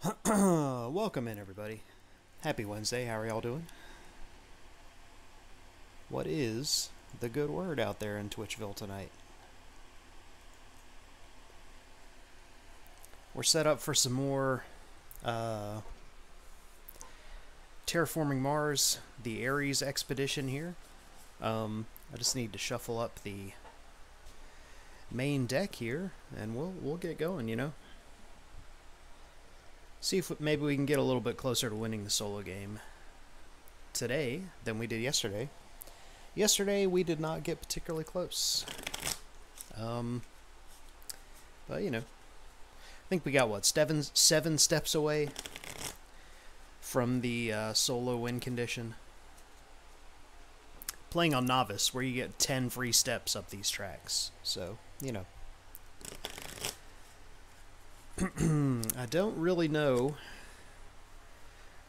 Welcome in, everybody. Happy Wednesday. How are y'all doing? What is the good word out there in Twitchville tonight? We're set up for some more Terraforming Mars, the Ares expedition here. I just need to shuffle up the main deck here, and we'll get going, you know? See if maybe we can get a little bit closer to winning the solo game today than we did yesterday. Yesterday we did not get particularly close. But you know, I think we got what, seven steps away from the solo win condition. Playing on Novice, where you get 10 free steps up these tracks. So, you know. I don't really know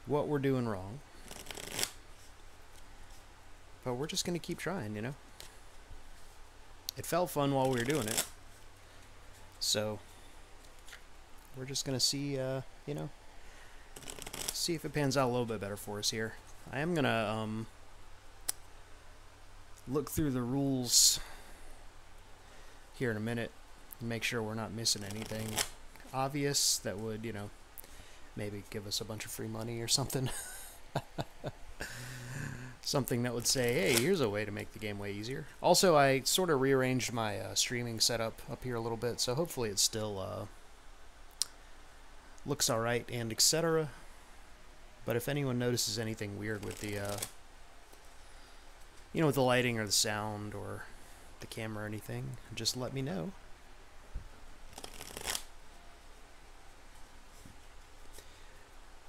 what we're doing wrong. But we're just going to keep trying, you know. It felt fun while we were doing it. So, we're just going to see, you know, see if it pans out a little bit better for us here. I am going to look through the rules here in a minute and make sure we're not missing anything obvious that would, you know, maybe give us a bunch of free money or something. Something that would say, hey, here's a way to make the game way easier. Also, I sort of rearranged my streaming setup up here a little bit, so hopefully it still looks alright and etc. But if anyone notices anything weird with the, you know, with the lighting or the sound or the camera or anything, just let me know.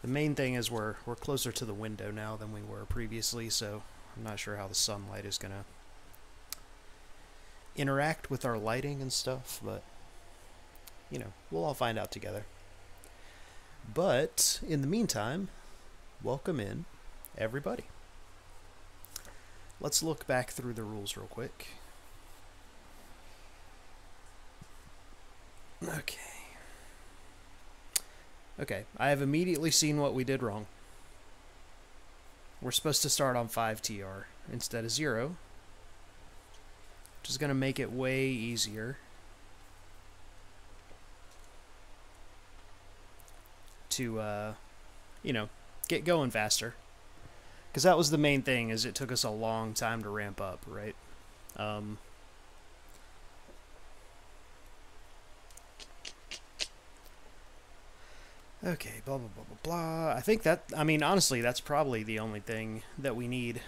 The main thing is we're closer to the window now than we were previously, so I'm not sure how the sunlight is going to interact with our lighting and stuff, but, you know, we'll all find out together. But, in the meantime, welcome in, everybody. Let's look back through the rules real quick. Okay, I have immediately seen what we did wrong. We're supposed to start on 5 TR instead of 0, which is going to make it way easier to, you know, get going faster. Because that was the main thing, is it took us a long time to ramp up, right? Okay, blah, blah, blah, blah, blah. I think that, I mean, honestly, that's probably the only thing that we need.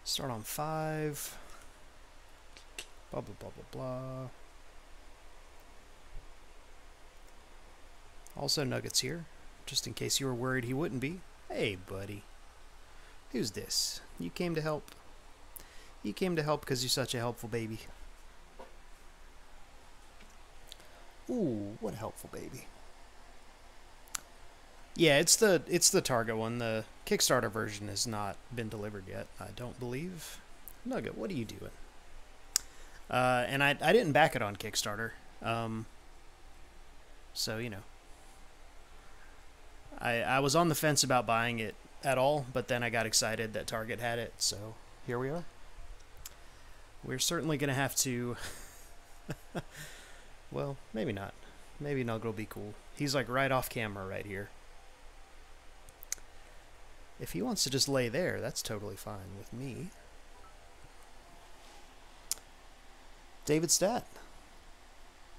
Start on 5. Blah, blah, blah, blah, blah. Also, Nugget's here, just in case you were worried he wouldn't be. Hey, buddy. Who's this? You came to help. You came to help because you're such a helpful baby. Ooh, what a helpful baby. Yeah, it's the Target one. The Kickstarter version has not been delivered yet, I don't believe. Nugget, what are you doing? And I didn't back it on Kickstarter. So, you know. I was on the fence about buying it at all, but then I got excited that Target had it, so here we are. We're certainly going to have to... Well, maybe not. Maybe Nugget will be cool. He's like right off camera right here. If he wants to just lay there, that's totally fine with me. David Stat,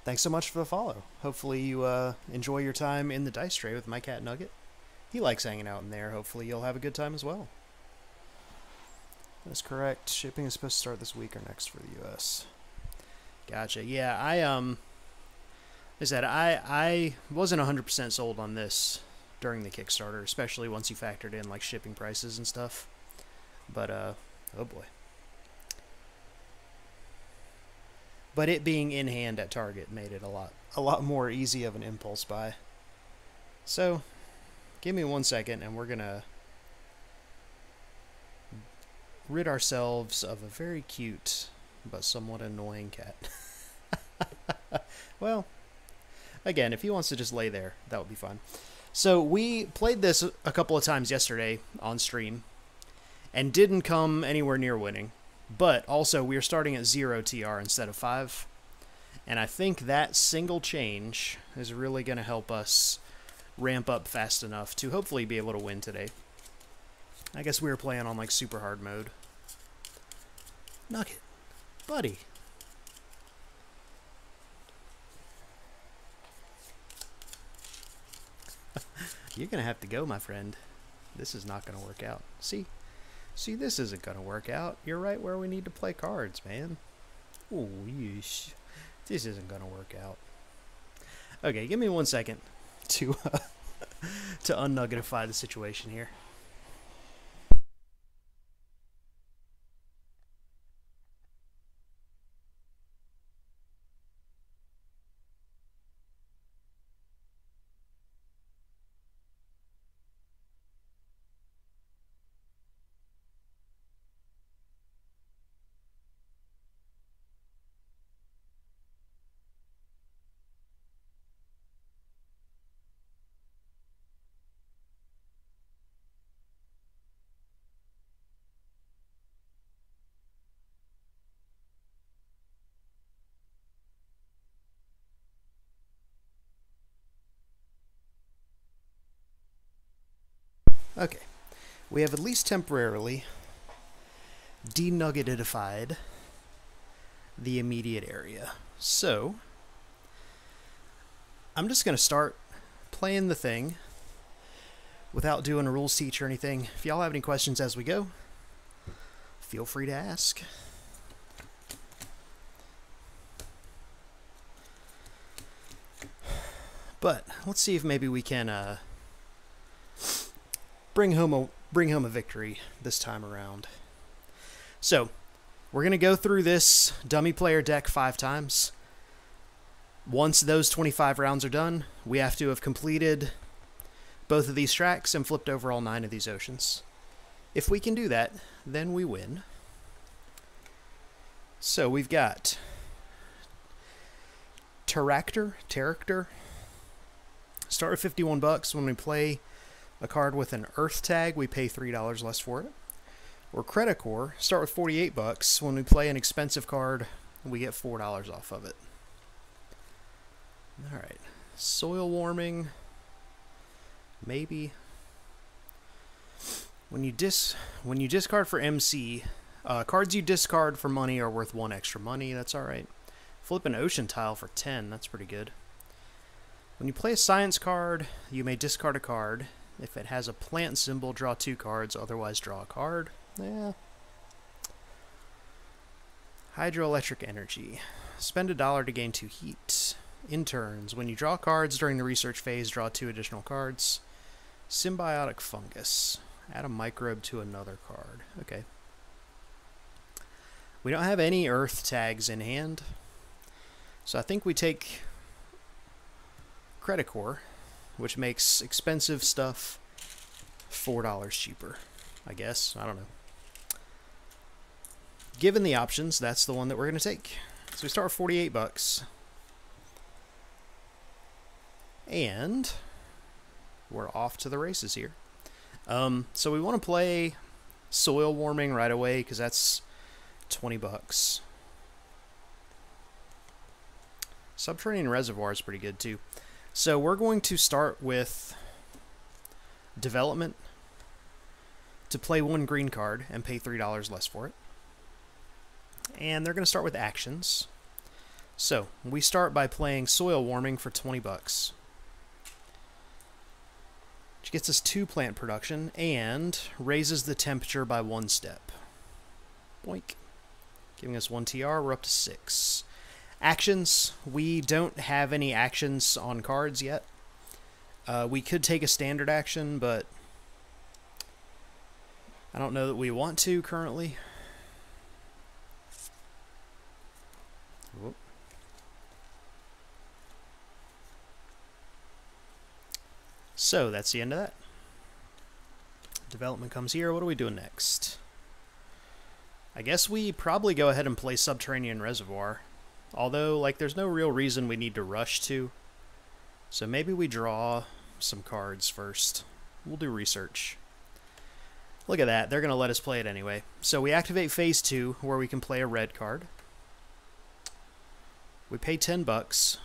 thanks so much for the follow. Hopefully you enjoy your time in the dice tray with my cat Nugget. He likes hanging out in there. Hopefully you'll have a good time as well. That's correct. Shipping is supposed to start this week or next for the US. Gotcha. Yeah, I said, I wasn't 100% sold on this during the Kickstarter, especially once you factored in, like, shipping prices and stuff. But, oh boy. But it being in hand at Target made it a lot more easy of an impulse buy. So, give me 1 second and we're gonna rid ourselves of a very cute but somewhat annoying cat. Well, again, if he wants to just lay there, that would be fine. So we played this a couple of times yesterday on stream and didn't come anywhere near winning. But also, we are starting at 0 TR instead of 5. And I think that single change is really going to help us ramp up fast enough to hopefully be able to win today. I guess we were playing on like super hard mode. Nugget, buddy. You're going to have to go, my friend. This is not going to work out. See, this isn't going to work out. You're right where we need to play cards, man. Oh, yeesh. This isn't going to work out. Okay, give me 1 second to to unnuggetify the situation here. Okay, we have at least temporarily denuggetified the immediate area. So, I'm just going to start playing the thing without doing a rules teach or anything. If y'all have any questions as we go, feel free to ask. But let's see if maybe we can bring home a victory this time around. So, we're going to go through this dummy player deck 5 times. Once those 25 rounds are done, we have to have completed both of these tracks and flipped over all 9 of these oceans. If we can do that, then we win. So, we've got Terraforming. Start with 51 bucks. When we play a card with an Earth tag, we pay $3 less for it. Or Credit Core, start with 48 bucks. When we play an expensive card, we get $4 off of it. Alright. Soil Warming. Maybe. When you discard for MC, cards you discard for money are worth 1 extra money. That's alright. Flip an Ocean Tile for 10. That's pretty good. When you play a Science card, you may discard a card. If it has a plant symbol, draw 2 cards, otherwise draw a card. Yeah. Hydroelectric Energy. Spend $1 to gain 2 heat. Interns. When you draw cards during the research phase, draw 2 additional cards. Symbiotic Fungus. Add a microbe to another card. Okay. We don't have any Earth tags in hand, so I think we take Credit Core, which makes expensive stuff $4 cheaper, I guess. I don't know. Given the options, that's the one that we're going to take. So we start with 48 bucks. And we're off to the races here. So we want to play Soil Warming right away because that's 20 bucks. Subterranean Reservoir is pretty good too. So we're going to start with Development to play 1 green card and pay $3 less for it. And they're going to start with actions. So we start by playing Soil Warming for 20 bucks. Which gets us 2 plant production and raises the temperature by 1 step. Boink. Giving us 1 TR, we're up to 6. Actions, we don't have any actions on cards yet. We could take a standard action, but I don't know that we want to currently. Whoop. So that's the end of that. Development comes here. What are we doing next? I guess we probably go ahead and play Subterranean Reservoir. Although, like, there's no real reason we need to rush to. So maybe we draw some cards first. We'll do research. Look at that. They're going to let us play it anyway. So we activate phase 2, where we can play a red card. We pay $10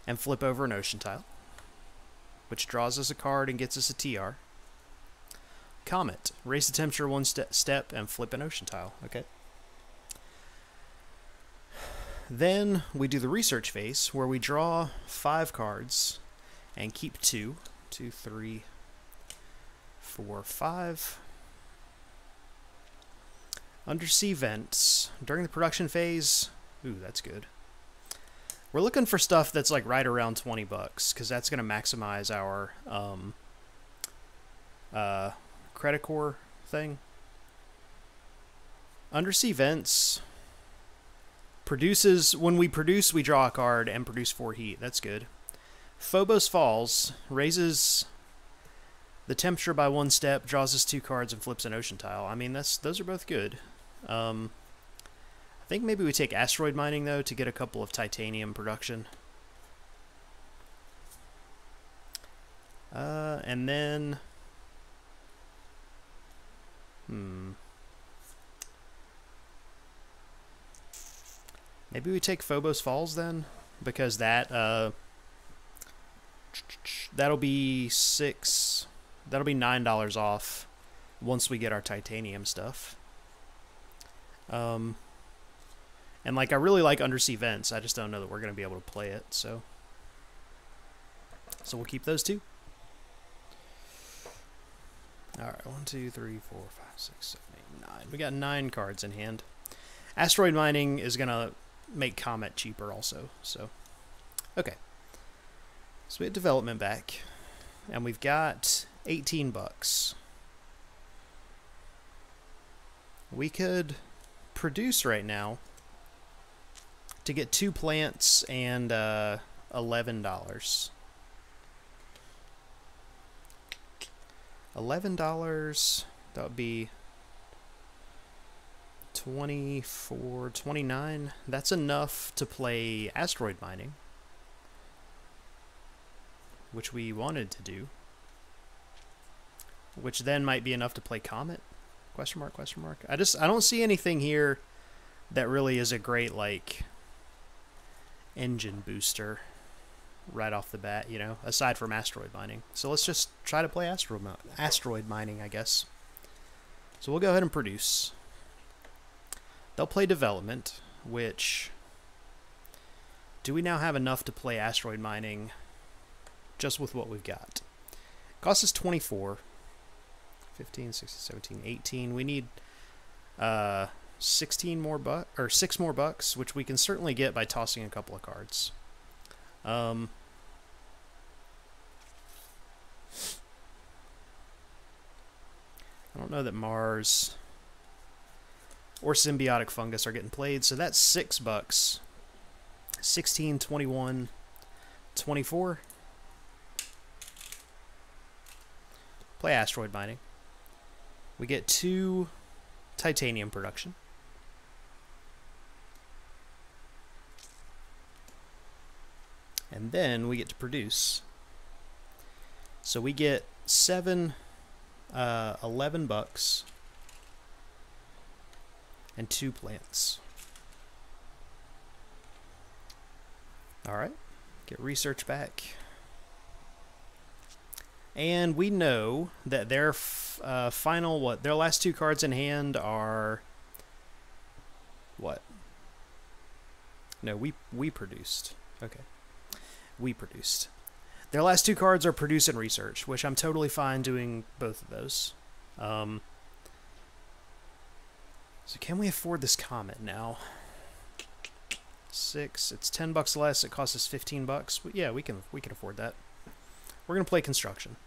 and flip over an ocean tile, which draws us a card and gets us a TR. Comet. Raise the temperature one step and flip an ocean tile. Okay. Then we do the research phase, where we draw 5 cards and keep 2. 2, 3, 4, 5. Undersea vents. During the production phase, ooh, that's good. We're looking for stuff that's like right around $20, because that's going to maximize our credit core thing. Undersea vents produces, when we produce, we draw a card and produce 4 heat. That's good. Phobos Falls raises the temperature by 1 step, draws us 2 cards, and flips an ocean tile. I mean, those are both good. I think maybe we take asteroid mining, though, to get a couple of titanium production. And then... maybe we take Phobos Falls, then? Because that, that'll be $9 off once we get our titanium stuff. And like, I really like undersea vents. I just don't know that we're going to be able to play it, so we'll keep those 2. Alright, 1, 2, 3, 4, 5, 6, 7, 8, 9. We got 9 cards in hand. Asteroid mining is going to make Comet cheaper also, so okay. So we have development back, and we've got $18. We could produce right now to get 2 plants and $11. $11, that would be 24, 29. That's enough to play asteroid mining, which we wanted to do, which then might be enough to play Comet? Question mark, question mark. I don't see anything here that really is a great, like, engine booster right off the bat, you know, aside from asteroid mining. So let's just try to play asteroid mining, I guess. So we'll go ahead and produce. They'll play development, which... do we now have enough to play asteroid mining just with what we've got? Cost us 24. 15, 16, 17, 18. We need 16 more bucks, or 6 more bucks, which we can certainly get by tossing a couple of cards. I don't know that Mars or symbiotic fungus are getting played, so that's $6. 16, 21, 24. Play asteroid mining. We get 2 titanium production. And then we get to produce. So we get $11 and 2 plants. Alright, get research back. And we know that their final, their last 2 cards in hand are what? No, we produced. Okay. We produced. Their last 2 cards are produce and research, which I'm totally fine doing both of those. So can we afford this Comet now? 6. It's $10 less. It costs us $15. Yeah, we can afford that. We're gonna play construction,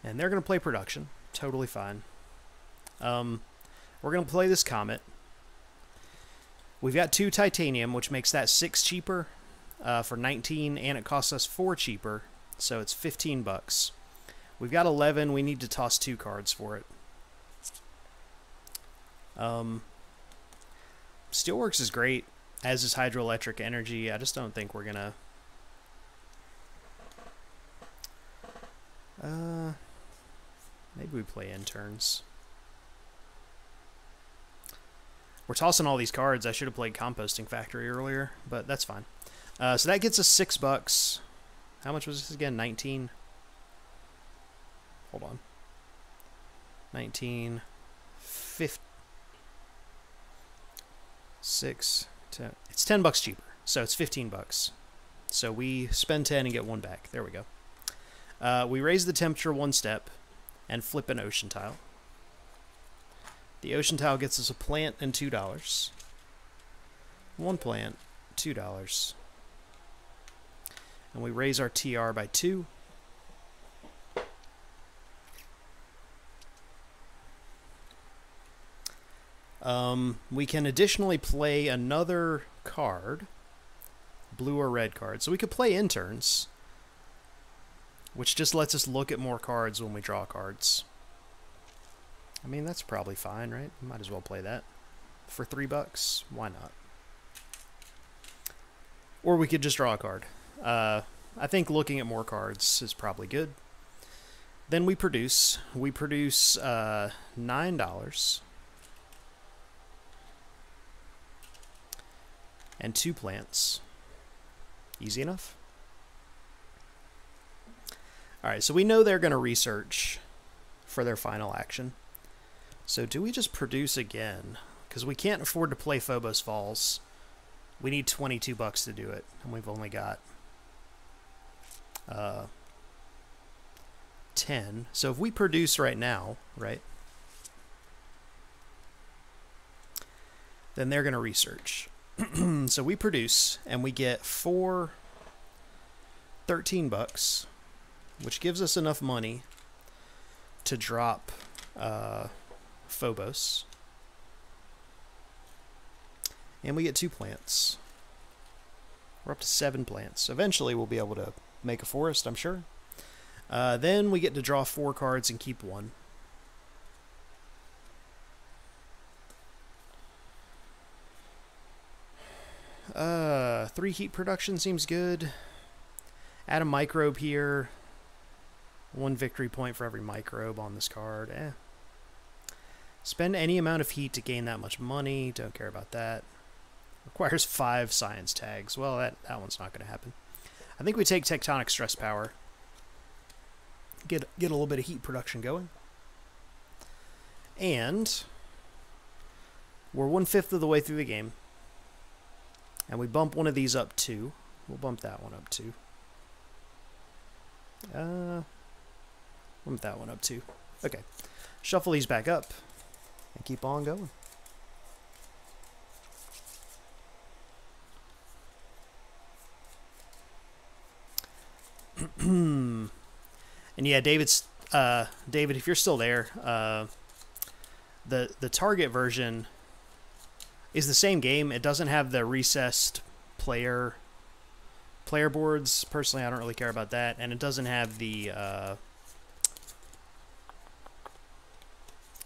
and they're gonna play production. Totally fine. We're gonna play this Comet. We've got 2 titanium, which makes that 6 cheaper for 19, and it costs us 4 cheaper, so it's $15. We've got 11. We need to toss 2 cards for it. Steelworks is great, as is hydroelectric energy. I just don't think we're gonna... maybe we play interns. We're tossing all these cards. I should have played Composting Factory earlier, but that's fine. So that gets us $6. How much was this again? 19. Hold on. 19. 50. 6. 10. It's $10 cheaper, so it's $15. So we spend 10 and get 1 back. There we go. We raise the temperature 1 step and flip an ocean tile. The ocean tile gets us a plant and $2. 1 plant, $2. And we raise our TR by 2. We can additionally play another card, blue or red card. So we could play interns, which just lets us look at more cards when we draw cards. I mean, that's probably fine, right? Might as well play that. For $3, why not? Or we could just draw a card. I think looking at more cards is probably good. Then we produce. We produce $9. And 2 plants. Easy enough? Alright, so we know they're going to research for their final action. So do we just produce again? Because we can't afford to play Phobos Falls. We need $22 to do it, and we've only got 10. So if we produce right now, right, then they're going to research. So we produce, and we get 13 bucks, which gives us enough money to drop Phobos. And we get 2 plants. We're up to 7 plants. Eventually we'll be able to make a forest, I'm sure. Then we get to draw 4 cards and keep 1. Three heat production seems good. Add a microbe here. 1 victory point for every microbe on this card. Spend any amount of heat to gain that much money. Don't care about that. Requires 5 science tags. Well, that one's not going to happen. I think we take tectonic stress power. Get a little bit of heat production going. And we're 1/5 of the way through the game. And we bump one of these up 2. We'll bump that one up 2. Bump that one up 2. Okay. Shuffle these back up and keep on going. And yeah, David, if you're still there, the Target version is the same game. It doesn't have the recessed player boards. Personally, I don't really care about that, and it doesn't have the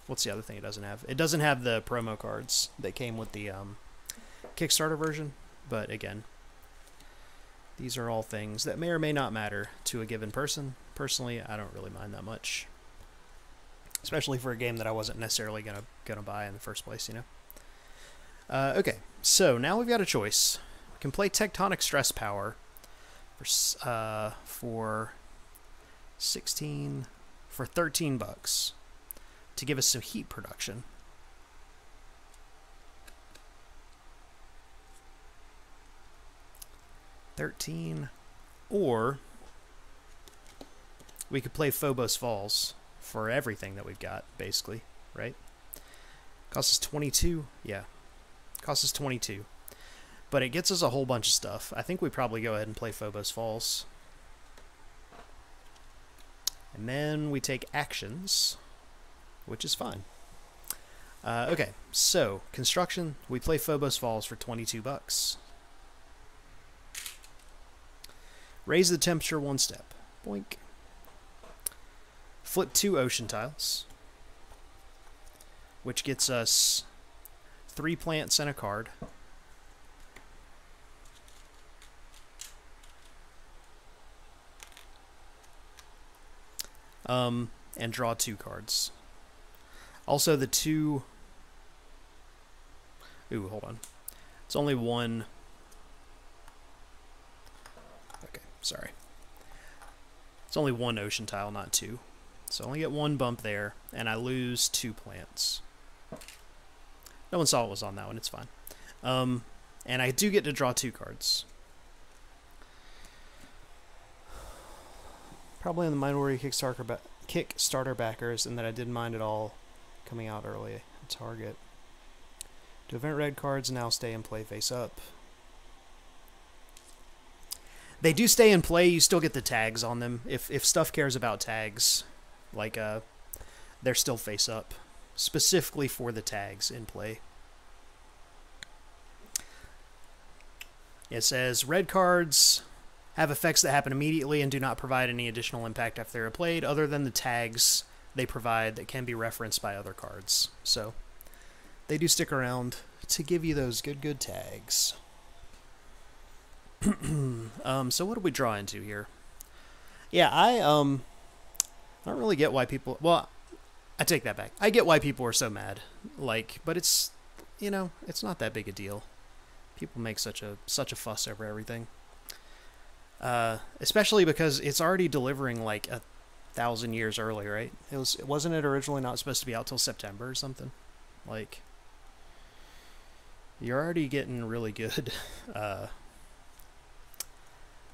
what's the other thing it doesn't have? It doesn't have the promo cards that came with the Kickstarter version. But again, these are all things that may or may not matter to a given person. Personally, I don't really mind that much, especially for a game that I wasn't necessarily gonna buy in the first place, you know. Okay, so now we've got a choice. We can play Tectonic Stress Power for 13 bucks to give us some heat production. Or we could play Phobos Falls for everything that we've got, basically, right? Costs us 22. Yeah. Costs us 22. But it gets us a whole bunch of stuff. I think we probably go ahead and play Phobos Falls. And then we take actions, which is fine. Okay, so construction, we play Phobos Falls for 22 bucks. Raise the temperature 1 step. Boink. Flip 2 ocean tiles, which gets us 3 plants and a card. And draw 2 cards. Also, the 2... Ooh, hold on. It's only 1... Okay, sorry. It's only 1 ocean tile, not 2. So I only get 1 bump there, and I lose 2 plants. No one saw what was on that one, it's fine. And I do get to draw 2 cards. Probably in the minority Kickstarter backers, and that I didn't mind at all coming out early. Target. Do event red cards now stay in play face up? They do stay in play, you still get the tags on them. If stuff cares about tags, like they're still face up. Specifically for the tags in play. It says red cards have effects that happen immediately and do not provide any additional impact after they're played, other than the tags they provide that can be referenced by other cards. So they do stick around to give you those good tags. So what do we draw into here? Yeah, I don't really get why people... Well, I take that back. I get why people are so mad. Like, but it's, you know, it's not that big a deal. People make such a fuss over everything. Especially because it's already delivering like 1,000 years early, right? Wasn't it originally not supposed to be out till September or something? Like, you're already getting really good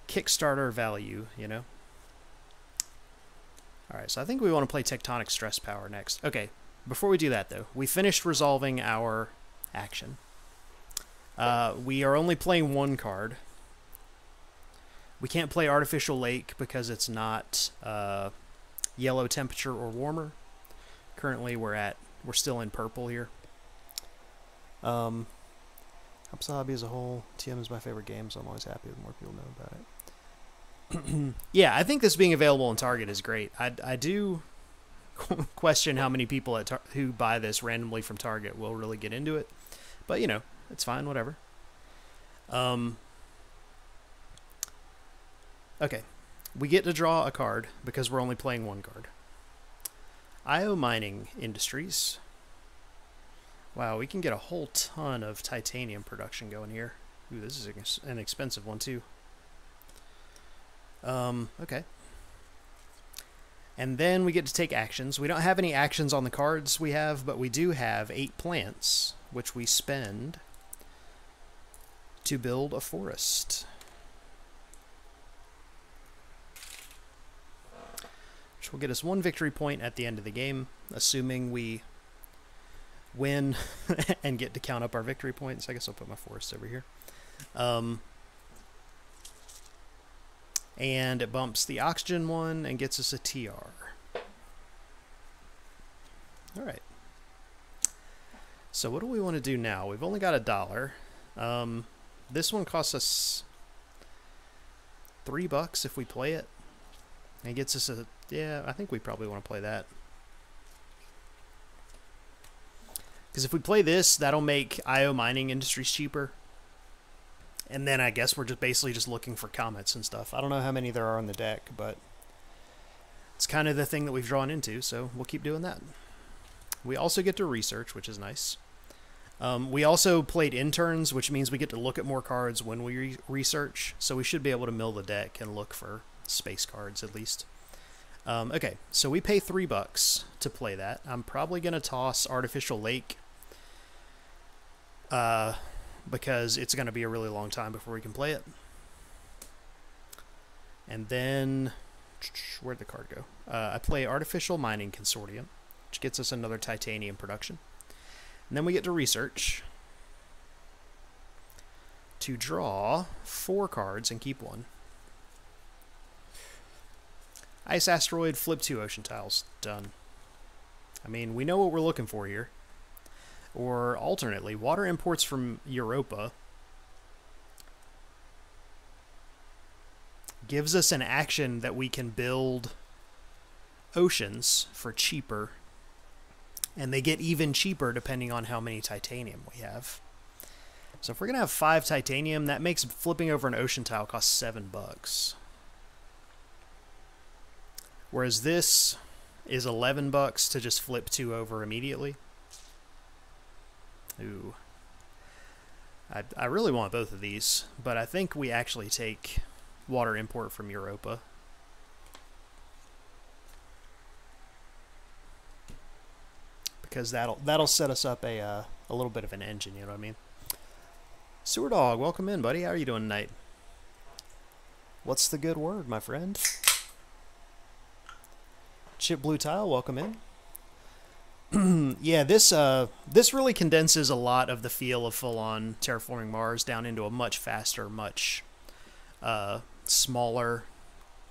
Kickstarter value, you know? Alright, so I think we want to play Tectonic Stress Power next. Okay, before we do that, though, we finished resolving our action. We are only playing 1 card. We can't play Artificial Lake because it's not yellow temperature or warmer. Currently, we're still in purple here. Hobby as a whole, TM is my favorite game, so I'm always happy when more people know about it. Yeah, I think this being available in Target is great. I do question how many people who buy this randomly from Target will really get into it. But, you know, it's fine, whatever. Okay, we get to draw a card because we're only playing 1 card. IO Mining Industries. Wow, we can get a whole ton of titanium production going here. Ooh, this is an expensive one, too. Okay. And then we get to take actions. We don't have any actions on the cards we have, but we do have 8 plants, which we spend to build a forest. Which will get us 1 victory point at the end of the game, assuming we win and get to count up our victory points. I guess I'll put my forest over here. And it bumps the oxygen one and gets us a TR. Alright. So what do we want to do now? We've only got $1. This one costs us $3 if we play it. And it gets us a... Yeah, I think we probably want to play that. Because if we play this, that'll make IO Mining Industries cheaper. And then I guess we're just basically just looking for comets and stuff. I don't know how many there are on the deck, but it's kind of the thing that we've drawn into, so we'll keep doing that. We also get to research, which is nice. We also played interns, which means we get to look at more cards when we research, so we should be able to mill the deck and look for space cards at least. Okay, so we pay $3 to play that. I'm probably going to toss Artificial Lake because it's going to be a really long time before we can play it. And then, where'd the card go? I play Artificial Mining Consortium, which gets us another titanium production. And then we get to research to draw 4 cards and keep 1. Ice Asteroid, flip 2 ocean tiles. Done. I mean, we know what we're looking for here. Or alternately, water imports from Europa gives us an action that we can build oceans for cheaper And they get even cheaper depending on how many titanium we have. So if we're going to have 5 titanium, that makes flipping over an ocean tile cost $7. Whereas this is $11 to just flip 2 over immediately. Ooh. I really want both of these, but I think we actually take water import from Europa. Because that'll set us up a little bit of an engine, you know what I mean? Sewer Dog, welcome in, buddy. How are you doing tonight? What's the good word, my friend? Chip Blue Tile, welcome in. Yeah, this really condenses a lot of the feel of full-on Terraforming Mars down into a much faster, much smaller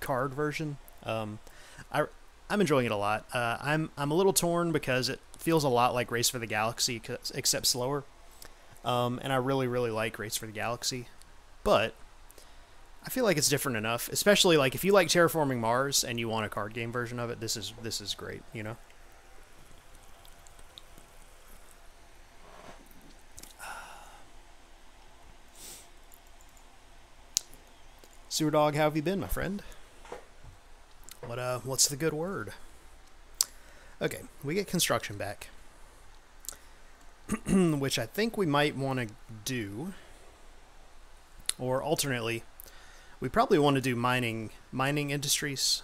card version. I'm enjoying it a lot. I'm a little torn because it feels a lot like Race for the Galaxy, except slower. And I really, really like Race for the Galaxy, but I feel like it's different enough. Especially like if you like Terraforming Mars and you want a card game version of it, this is great, you know. Sewer Dog, how have you been, my friend? What's the good word? Okay, we get construction back. Which I think we might want to do, or alternately, we probably want to do mining industries,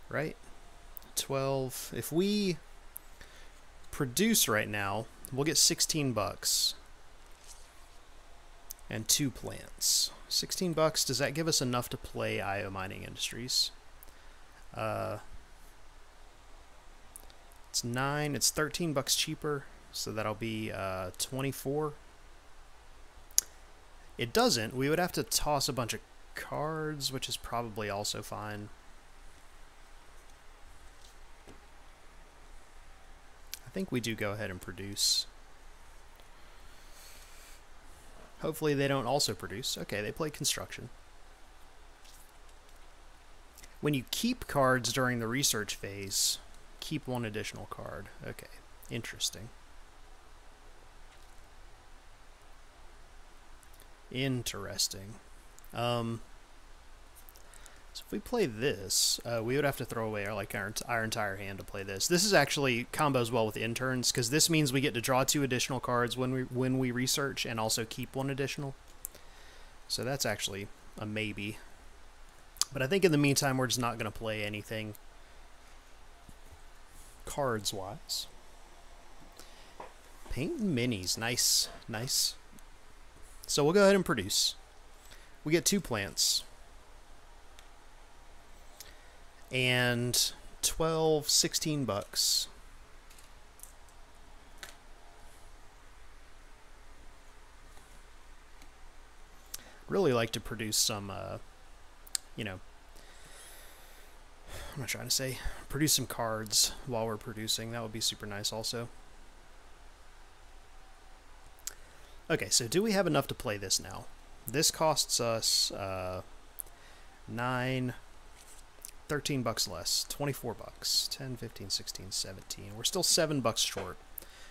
right? 12. If we produce right now, we'll get $16 and 2 plants. $16. Does that give us enough to play IO Mining Industries? It's 9. It's $13 cheaper, so that'll be 24. It doesn't. We would have to toss a bunch of cards, which is probably also fine. I think we do go ahead and produce. Hopefully they don't also produce. Okay, they play construction. When you keep cards during the research phase, keep 1 additional card. Okay, interesting. Interesting. So if we play this, we would have to throw away our entire hand to play this. This is actually combos well with interns, because this means we get to draw 2 additional cards when we research, and also keep 1 additional. So that's actually a maybe. But I think in the meantime, we're just not going to play anything cards-wise. Paint minis. Nice. Nice. So we'll go ahead and produce. We get 2 plants. And $16. Really like to produce some, you know, what am I trying to say? Produce some cards while we're producing. That would be super nice also. Okay, so do we have enough to play this now? This costs us $13 less, $24, 10, 15, 16, 17. We're still $7 short,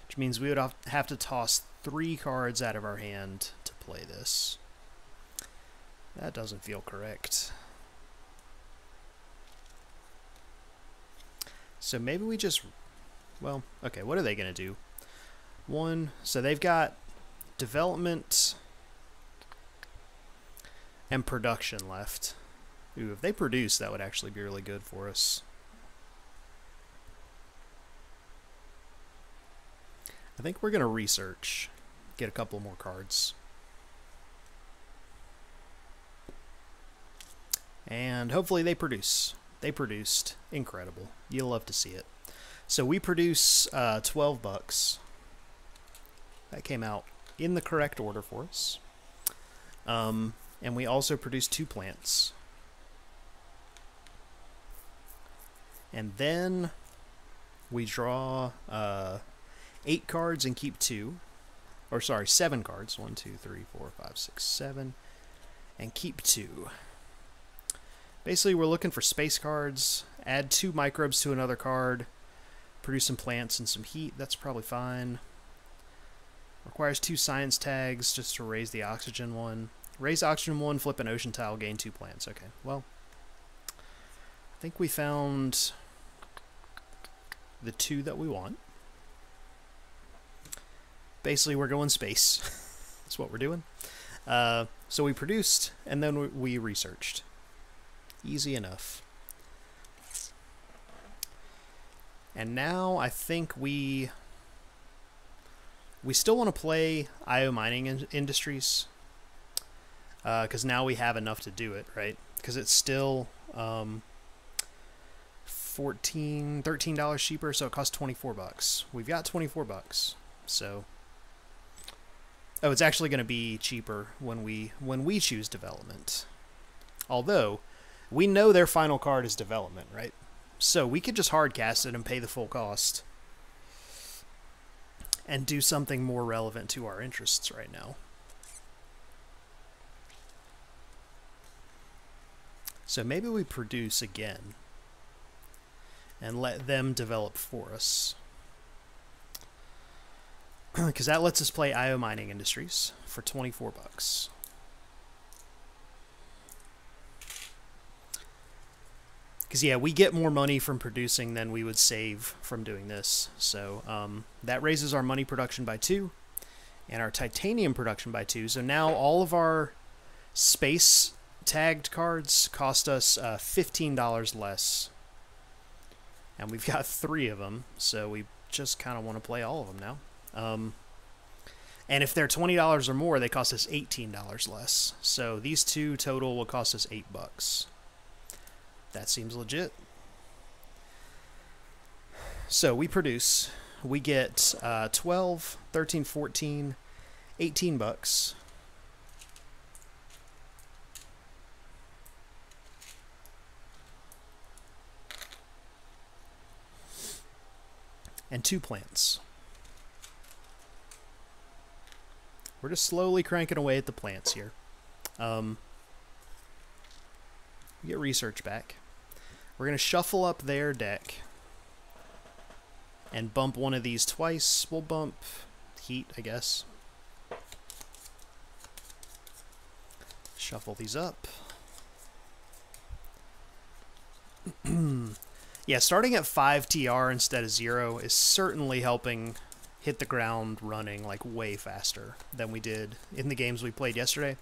which means we would have to toss 3 cards out of our hand to play this. That doesn't feel correct. So maybe we just, well, okay, what are they going to do? 1, so they've got development and production left. Ooh, if they produce, that would actually be really good for us. I think we're going to research, get a couple more cards. And hopefully they produce. They produced. Incredible. You'll love to see it. So we produce $12. That came out in the correct order for us. And we also produce 2 plants. And then we draw 8 cards and keep 2. Or sorry, 7 cards. 1, 2, 3, 4, 5, 6, 7. And keep 2. Basically, we're looking for space cards. Add 2 microbes to another card. Produce some plants and some heat. That's probably fine. Requires 2 science tags just to raise the oxygen one. Raise oxygen 1, flip an ocean tile, gain 2 plants. Okay, well, I think we found the 2 that we want. Basically, we're going space. That's what we're doing. So we produced, and then we researched. Easy enough. And now I think we still want to play IO Mining Industries, because now we have enough to do it, right? Because it's still $13 cheaper, so it costs $24. We've got $24, so it's actually going to be cheaper when we choose development. Although we know their final card is development, right? So we could just hardcast it and pay the full cost and do something more relevant to our interests right now. So maybe we produce again and let them develop for us. Because that lets us play IO Mining Industries for $24. Because, yeah, we get more money from producing than we would save from doing this. So that raises our money production by 2 and our titanium production by 2. So now all of our space tagged cards cost us $15 less. And we've got 3 of them, so we just kind of want to play all of them now. And if they're $20 or more, they cost us $18 less. So these 2 total will cost us $8. That seems legit. So we produce. We get 12, 13, 14, $18. And 2 plants. We're just slowly cranking away at the plants here. We get research back. We're going to shuffle up their deck and bump one of these twice. We'll bump heat, I guess. Shuffle these up. Yeah, starting at 5 TR instead of 0 is certainly helping hit the ground running like way faster than we did in the games we played yesterday.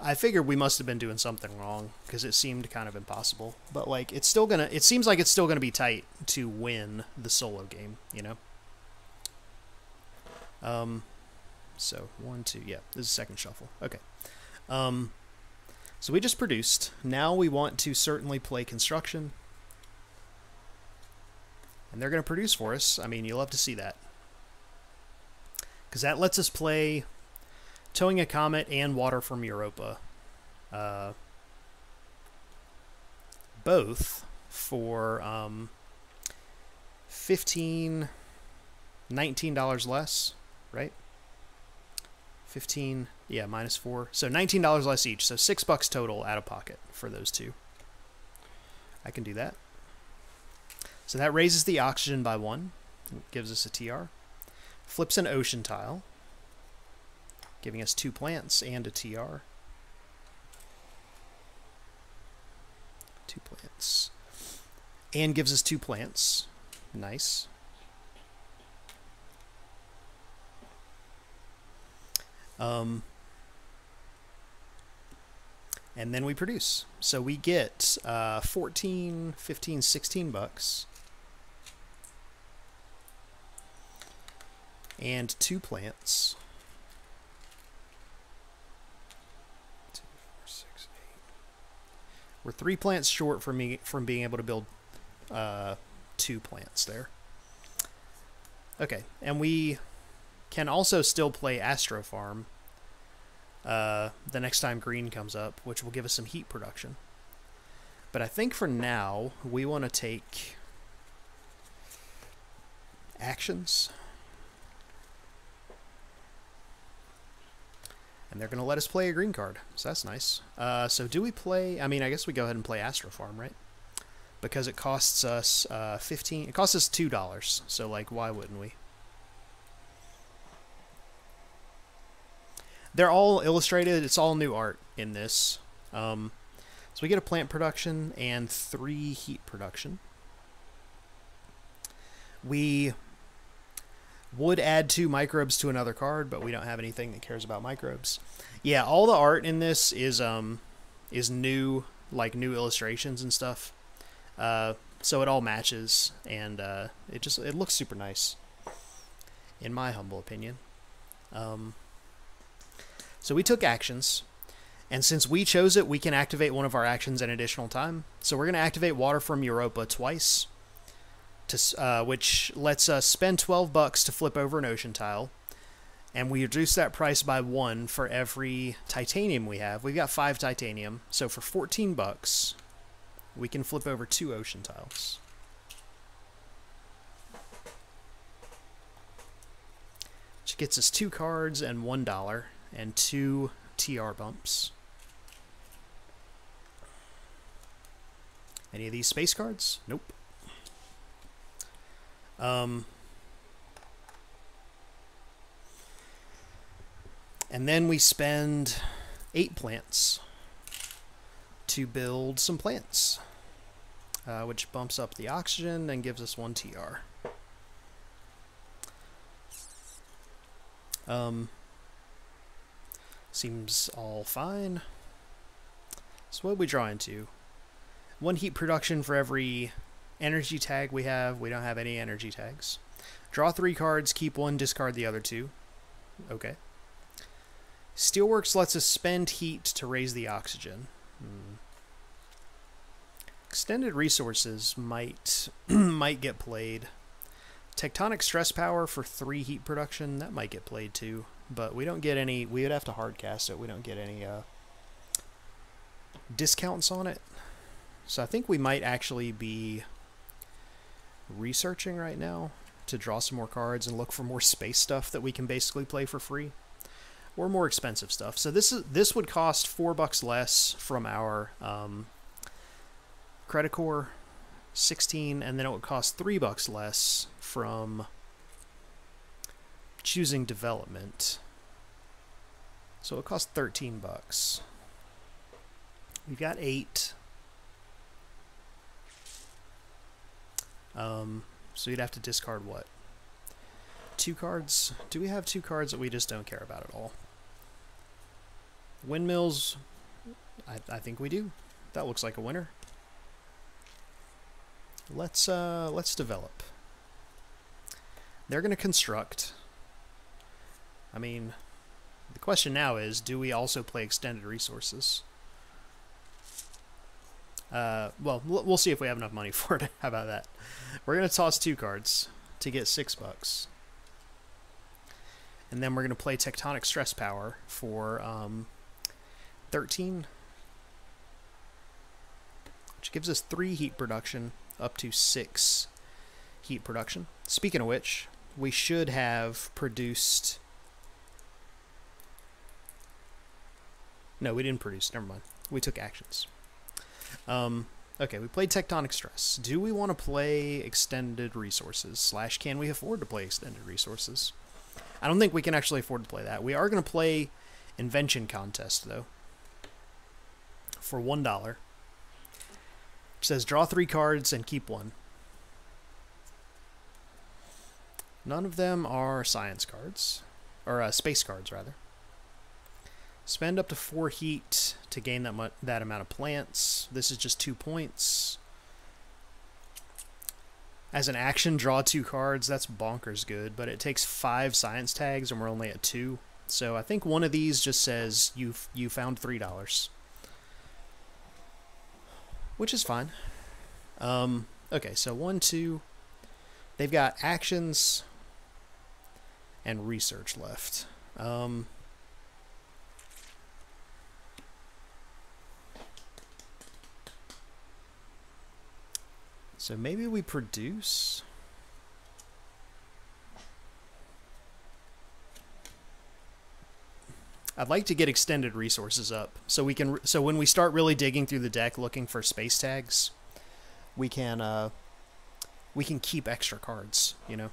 I figured we must have been doing something wrong because it seemed kind of impossible. But like it seems like it's still gonna be tight to win the solo game, you know? So 1, 2, yeah, this is second shuffle. Okay. So we just produced. Now we want to certainly play construction. And they're going to produce for us. I mean, you'll love to see that. Because that lets us play Towing a Comet and Water from Europa. Both for $19 less, right? 15, yeah, minus 4. So $19 less each. So $6 total out of pocket for those 2. I can do that. So that raises the oxygen by 1. Gives us a TR. Flips an ocean tile. Giving us 2 plants and a TR. 2 plants. And gives us 2 plants. Nice. And then we produce. So we get 14, 15, $16. And 2 plants. 2, 4, 6, 8. We're 3 plants short from being able to build 2 plants there. Okay, and we can also still play Astro Farm the next time green comes up, which will give us some heat production. But I think for now, we want to take actions. And they're going to let us play a green card, so that's nice. So do we play... I mean, I guess we go ahead and play Astro Farm, right? because it costs us 15. It costs us $2. So like, why wouldn't we? They're all illustrated. It's all new art in this. So we get a plant production and 3 heat production. We would add 2 microbes to another card, but we don't have anything that cares about microbes. Yeah, all the art in this is new, like new illustrations and stuff. So it all matches, and it looks super nice, in my humble opinion. So we took actions, and since we chose it, we can activate one of our actions an additional time. So we're going to activate Water from Europa twice, which lets us spend $12 to flip over an ocean tile, and we reduce that price by 1 for every titanium we have. We've got 5 titanium, so for $14, we can flip over 2 ocean tiles. Which gets us 2 cards and $1 and 2 TR bumps. Any of these space cards? Nope. And then we spend 8 plants to build some plants, which bumps up the oxygen and gives us 1 TR. Seems all fine. So what are we drawing to? 1 heat production for every energy tag we have. We don't have any energy tags. Draw 3 cards, keep 1, discard the other 2. Okay. Steelworks lets us spend heat to raise the oxygen. Extended resources might get played. Tectonic stress power for 3 heat production, that might get played too. But we don't get any, we would have to hardcast it. We don't get any discounts on it. So I think we might actually be researching right now to draw some more cards and look for more space stuff that we can basically play for free, or more expensive stuff. So this would cost $4 less from our credit core, 16, and then it would cost $3 less from choosing development. So it costs $13. We've got 8. So you'd have to discard what? 2 cards? Do we have 2 cards that we just don't care about at all? Windmills, I think we do. That looks like a winner. Let's develop. They're going to construct. I mean, the question now is, do we also play extended resources? Well, we'll see if we have enough money for it. How about that? We're going to toss 2 cards to get $6. And then we're going to play Tectonic Stress Power for 13. Which gives us 3 heat production, up to 6 heat production. Speaking of which, we should have produced... No, we didn't produce. Never mind. We took actions. Okay, we played Tectonic Stress. Do we want to play Extended Resources? / can we afford to play Extended Resources? I don't think we can actually afford to play that. We are going to play Invention Contest, though, for $1. Which says draw 3 cards and keep 1. None of them are science cards. Or space cards, rather. Spend up to 4 heat to gain that amount of plants. This is just 2 points. As an action, draw 2 cards. That's bonkers good, but it takes 5 science tags, and we're only at 2. So I think one of these just says you found $3, which is fine. Okay, so 1, 2. They've got actions and research left. So maybe we produce. I'd like to get extended resources up so we can. So when we start really digging through the deck looking for space tags, we can keep extra cards, you know.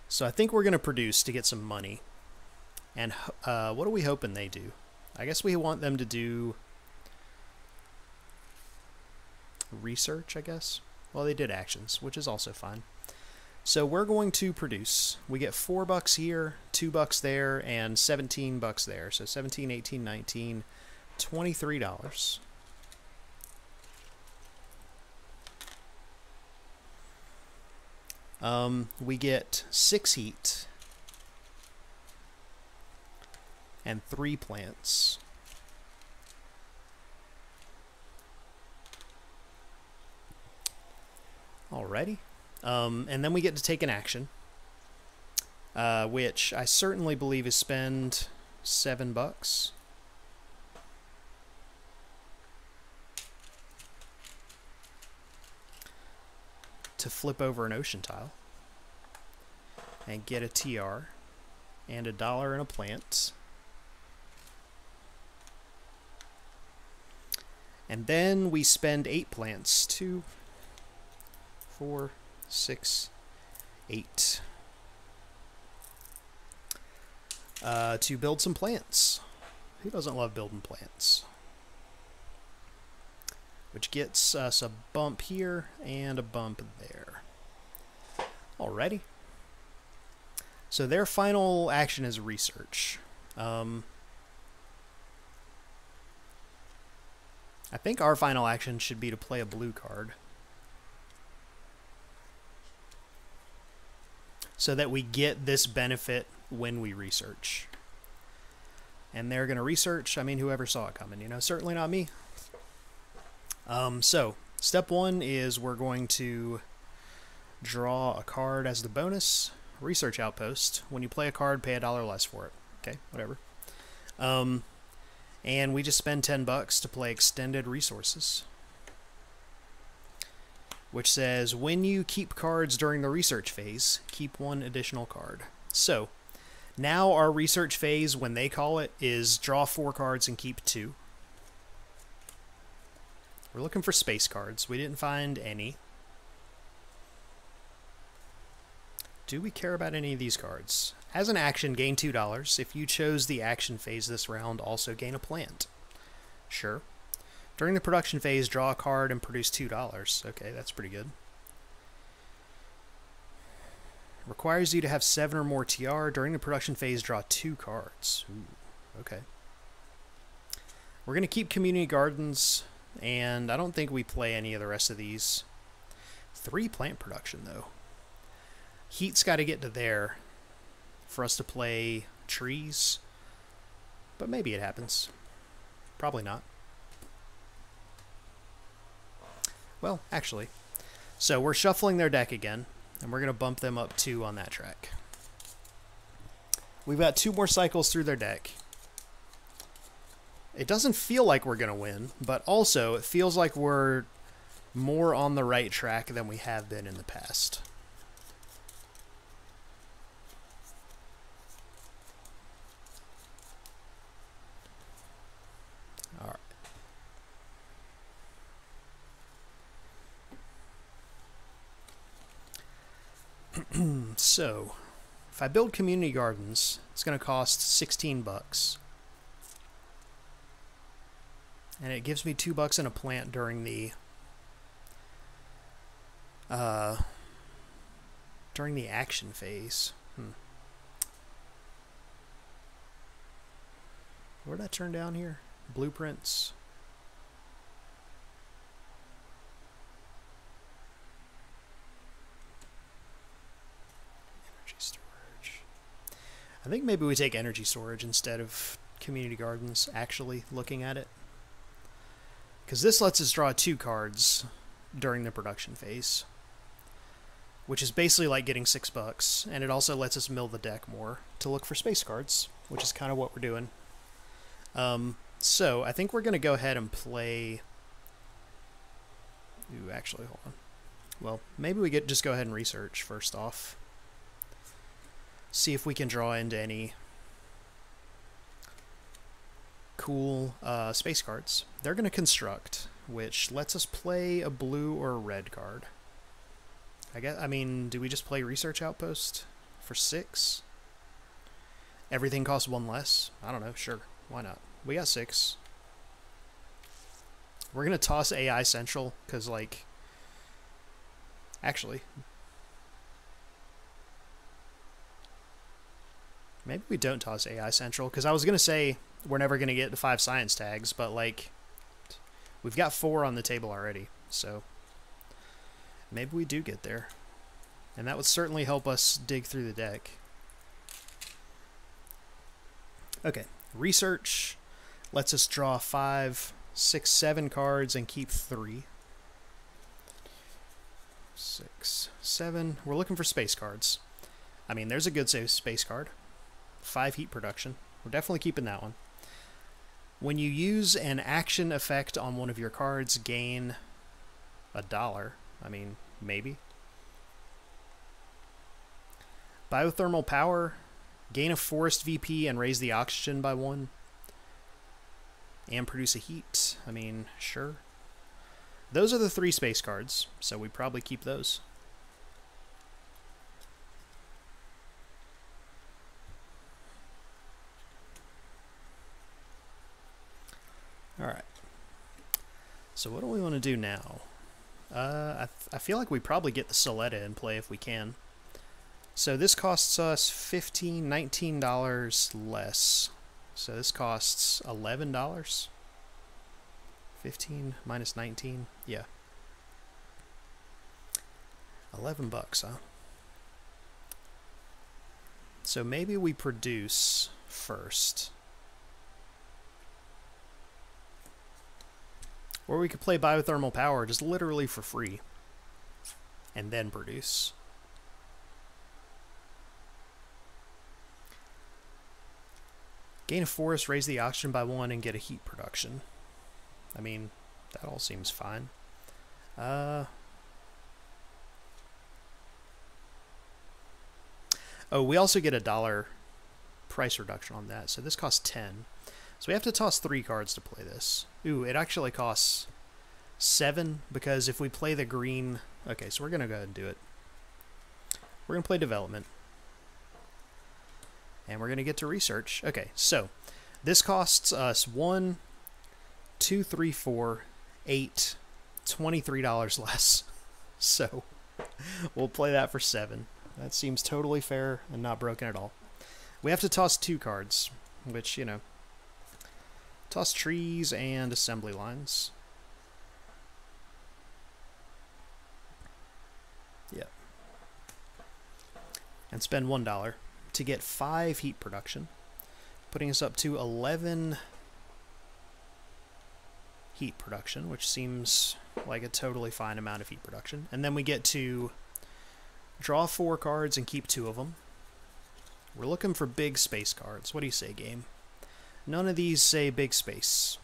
So I think we're going to produce to get some money. And what are we hoping they do? I guess we want them to do research, I guess. Well, they did actions, which is also fine. So we're going to produce. We get $4 here, $2 there, and $17 there. So 17, 18, 19, $23. We get 6 heat and 3 plants. Alrighty. And then we get to take an action, which I certainly believe is spend $7 to flip over an ocean tile and get a TR and $1 in a plant. And then we spend 8 plants, 2, 4, 6, 8, to build some plants. Who doesn't love building plants? Which gets us a bump here and a bump there. Alrighty. So their final action is research. I think our final action should be to play a blue card, so that we get this benefit when we research. And they're going to research. I mean, whoever saw it coming, you know, certainly not me. So, step 1 is we're going to draw a card as the bonus. Research outpost. When you play a card, pay $1 less for it. Okay, whatever. And we just spend $10 to play extended resources, which says when you keep cards during the research phase, keep 1 additional card. So, now our research phase, when they call it, is draw 4 cards and keep 2. We're looking for space cards. We didn't find any. Do we care about any of these cards? As an action, gain $2. If you chose the action phase this round, also gain a plant. Sure. During the production phase, draw a card and produce $2. Okay, that's pretty good. Requires you to have 7 or more TR. During the production phase, draw 2 cards. Ooh, okay. We're going to keep community gardens, and I don't think we play any of the rest of these. 3 plant production, though. Heat's got to get to there for us to play trees, but maybe it happens. Probably not. Well, actually. So we're shuffling their deck again, and we're going to bump them up 2 on that track. We've got 2 more cycles through their deck. It doesn't feel like we're going to win, but also it feels like we're more on the right track than we have been in the past. All right. So, if I build community gardens, it's going to cost $16. And it gives me $2 in a plant during the action phase. Where'd I turn down here? Blueprints. Energy storage. I think maybe we take energy storage instead of community gardens, actually looking at it. Because this lets us draw 2 cards during the production phase, which is basically like getting $6, and it also lets us mill the deck more to look for space cards, which is kind of what we're doing. So I think we're going to go ahead and play... Ooh, actually, hold on. Well, maybe we just go ahead and research first off. See if we can draw into any cool space cards. They're going to construct, which lets us play a blue or a red card. I mean, do we just play Research Outpost for 6? Everything costs 1 less? I don't know, sure. Why not? We got 6. We're going to toss AI Central, because, like... Actually... Maybe we don't toss AI Central, because I was going to say we're never going to get to 5 science tags, but, like... We've got 4 on the table already, so... Maybe we do get there. And that would certainly help us dig through the deck. Okay, Research lets us draw 5, 6, 7 cards and keep 3. 6, 7. We're looking for space cards. I mean, there's a good space card. 5 heat production. We're definitely keeping that one. When you use an action effect on one of your cards, gain $1. I mean, maybe. Biothermal power. Gain a forest VP and raise the oxygen by 1. And produce a heat. I mean, sure. Those are the 3 space cards, so we probably keep those. Alright. So what do we want to do now? I feel like we probably get the Soletta in play if we can. So this costs us $15, $19 less. So this costs $11. 15 minus 19, yeah. 11 bucks, huh? So maybe we produce first. Or we could play Biothermal Power just literally for free. And then produce. Gain a forest, raise the oxygen by 1, and get a heat production. I mean, that all seems fine. Oh, we also get a $1 price reduction on that, so this costs 10. So we have to toss 3 cards to play this. Ooh, it actually costs 7, because if we play the green... Okay, so we're going to go ahead and do it. We're going to play development. And we're going to get to research. Okay, so this costs us 1, 2, 3, 4, 8, $23 less. So we'll play that for 7. That seems totally fair and not broken at all. We have to toss 2 cards, which, you know, toss trees and assembly lines. Yep. And spend $1 to get 5 heat production, putting us up to 11 heat production, which seems like a totally fine amount of heat production. And then we get to draw 4 cards and keep 2 of them. We're looking for big space cards. What do you say, game? None of these say big space.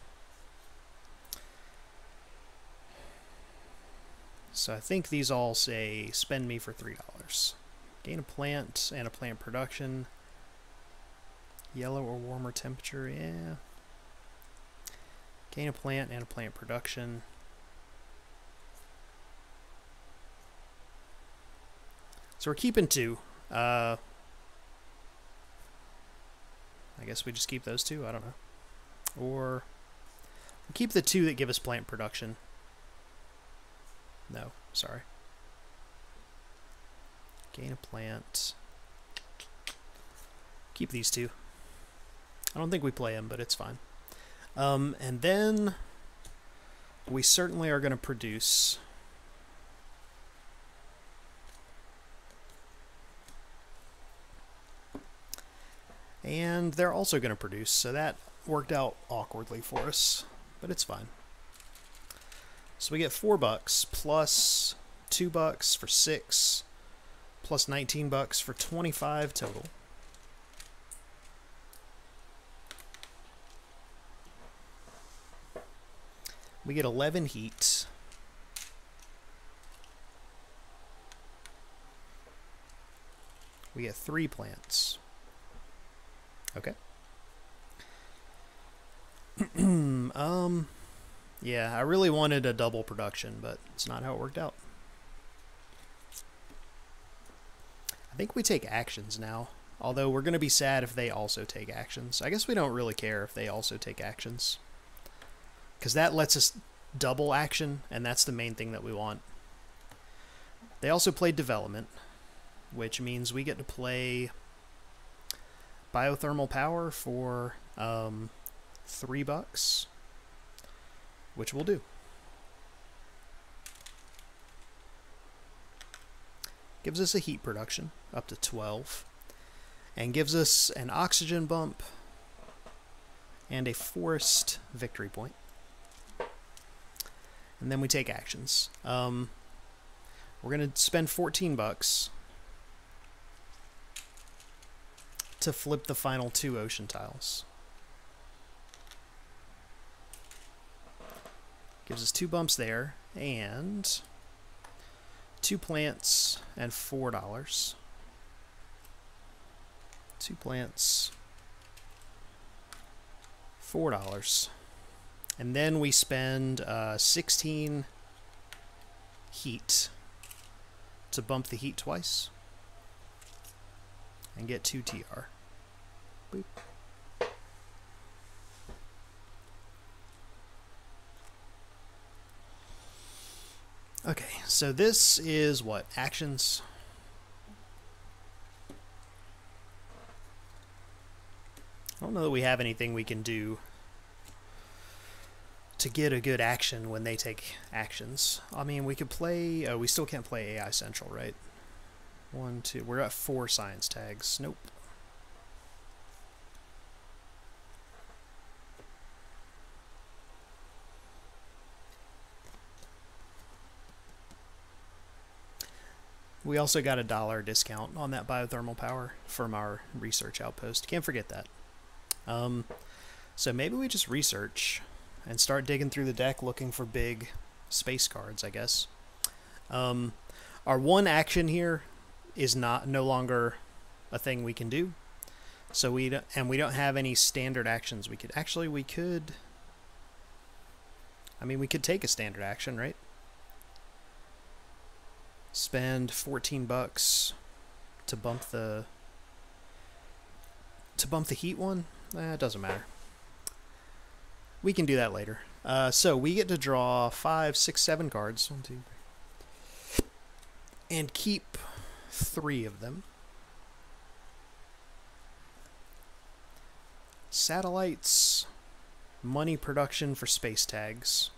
So I think these all say spend me for $3. Gain a plant and a plant production. Yellow or warmer temperature, yeah. Gain a plant and a plant production. So we're keeping 2. I guess we just keep those 2, I don't know. Or we'll keep the 2 that give us plant production. No, sorry. Gain a plant. Keep these 2. I don't think we play them, but it's fine. And then we certainly are going to produce. And they're also going to produce, so that worked out awkwardly for us, but it's fine. So we get $4 plus $2 for 6, plus $19 for 25 total. We get 11 heat. We get 3 plants. Okay. Yeah, I really wanted a double production, but it's not how it worked out. I think we take actions now, although we're going to be sad if they also take actions. I guess we don't really care if they also take actions, because that lets us double action, and that's the main thing that we want. They also played development, which means we get to play biothermal power for $3, which we'll do. Gives us a heat production up to 12, and gives us an oxygen bump and a forest victory point. And then we take actions. We're going to spend $14 to flip the final 2 ocean tiles. Gives us 2 bumps there, and 2 plants and $4. 2 plants, $4. And then we spend 16 heat to bump the heat twice and get 2 TR. Boop. Okay, so this is what? Actions? I don't know that we have anything we can do to get a good action when they take actions. I mean, we could play... Oh, we still can't play AI Central, right? 1, 2... We're at 4 science tags. Nope. We also got a $1 discount on that biothermal power from our research outpost. Can't forget that. So maybe we just research and start digging through the deck looking for big space cards, I guess. Our one action here is no longer a thing we can do. So we don't have any standard actions we could... Actually, we could... I mean, we could take a standard action, right? Spend $14 to bump the heat one. It doesn't matter. We can do that later. So we get to draw 5, 6, 7 cards. 1, 2, 3. And keep 3 of them. Satellites, money production for space tags.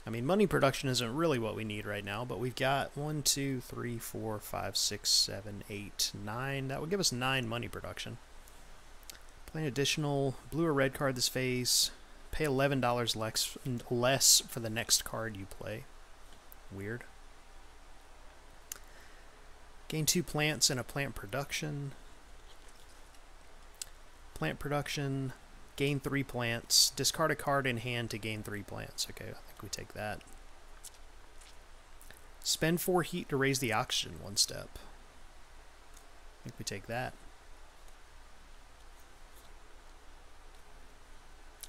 I mean, money production isn't really what we need right now, but we've got 1, 2, 3, 4, 5, 6, 7, 8, 9. That would give us 9 money production. Play an additional blue or red card this phase. Pay $11 less for the next card you play. Weird. Gain 2 plants and a plant production. Plant production. Gain 3 plants. Discard a card in hand to gain 3 plants. Okay, I think we take that. Spend 4 heat to raise the oxygen 1 step. I think we take that.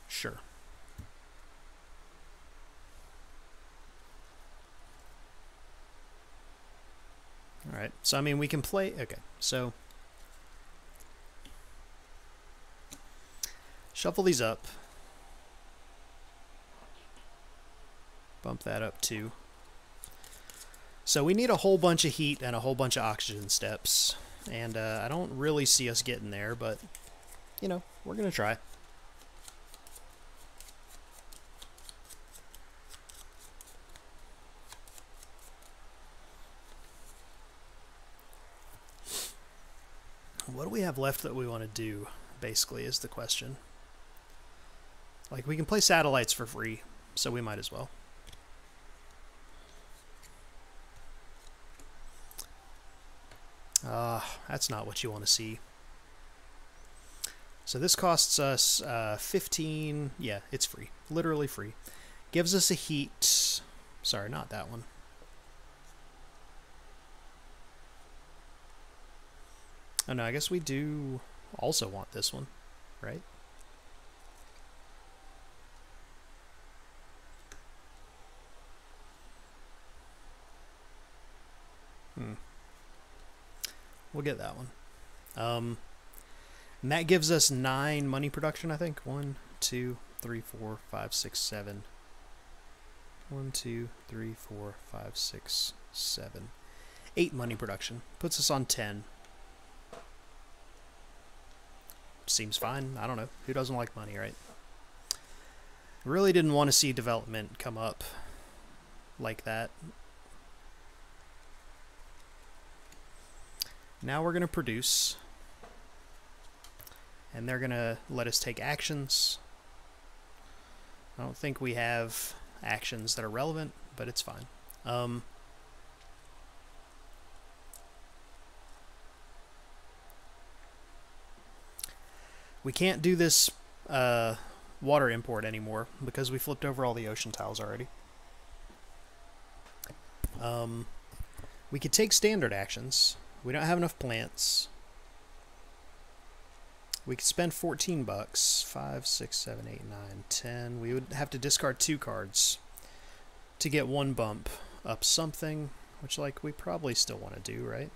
Sure. Alright, so I mean we can play... Okay, so... Shuffle these up. Bump that up too. So we need a whole bunch of heat and a whole bunch of oxygen steps. And I don't really see us getting there, but, you know, we're going to try. What do we have left that we want to do, basically, is the question. Like, we can play satellites for free, so we might as well. That's not what you want to see. So this costs us 15... Yeah, it's free. Literally free. Gives us a heat... Sorry, not that one. Oh no, I guess we do also want this one, right? We'll get that one. And that gives us 9 money production, I think. 1, 2, 3, 4, 5, 6, 7. 1, 2, 3, 4, 5, 6, 7. 8 money production. Puts us on 10. Seems fine. I don't know. Who doesn't like money, right? Really didn't want to see development come up like that. Now we're going to produce. And they're going to let us take actions. I don't think we have actions that are relevant, but it's fine. We can't do this water import anymore because we flipped over all the ocean tiles already. We could take standard actions. We don't have enough plants. We could spend 14 bucks. 5, 6, 7, 8, 9, 10. We would have to discard 2 cards to get 1 bump up something, which, like, we probably still want to do, right?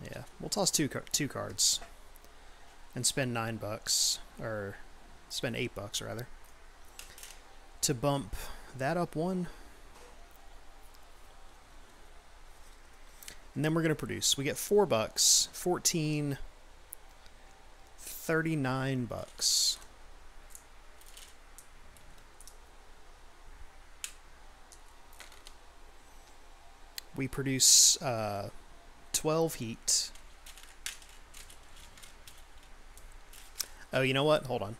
Yeah, we'll toss two cards and spend 9 bucks, or spend 8 bucks rather, to bump that up 1. And then we're going to produce. We get 4 bucks, 14, 39 bucks. We produce 12 heat. Oh, you know what? Hold on.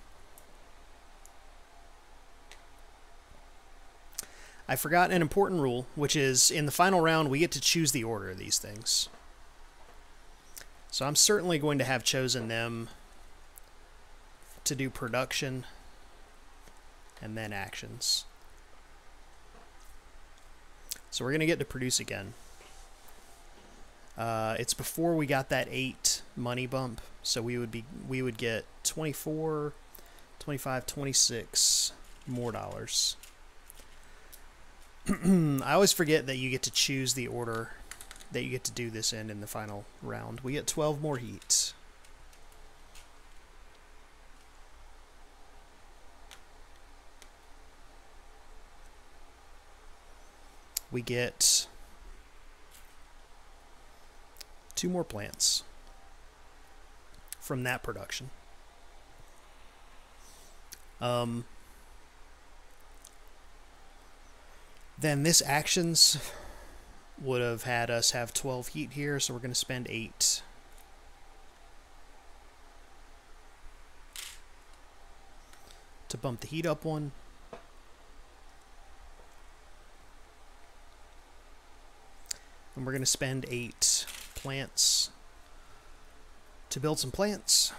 I forgot an important rule, which is in the final round we get to choose the order of these things. So I'm certainly going to have chosen them to do production and then actions. So we're going to get to produce again. It's before we got that 8 money bump, so we would get 24, 25, 26 more dollars. I always forget that you get to choose the order that you get to do this in the final round. We get 12 more heat. We get 2 more plants from that production. Then this actions would have had us have 12 heat here, so we're going to spend 8. To bump the heat up 1. And we're going to spend 8 plants to build some plants.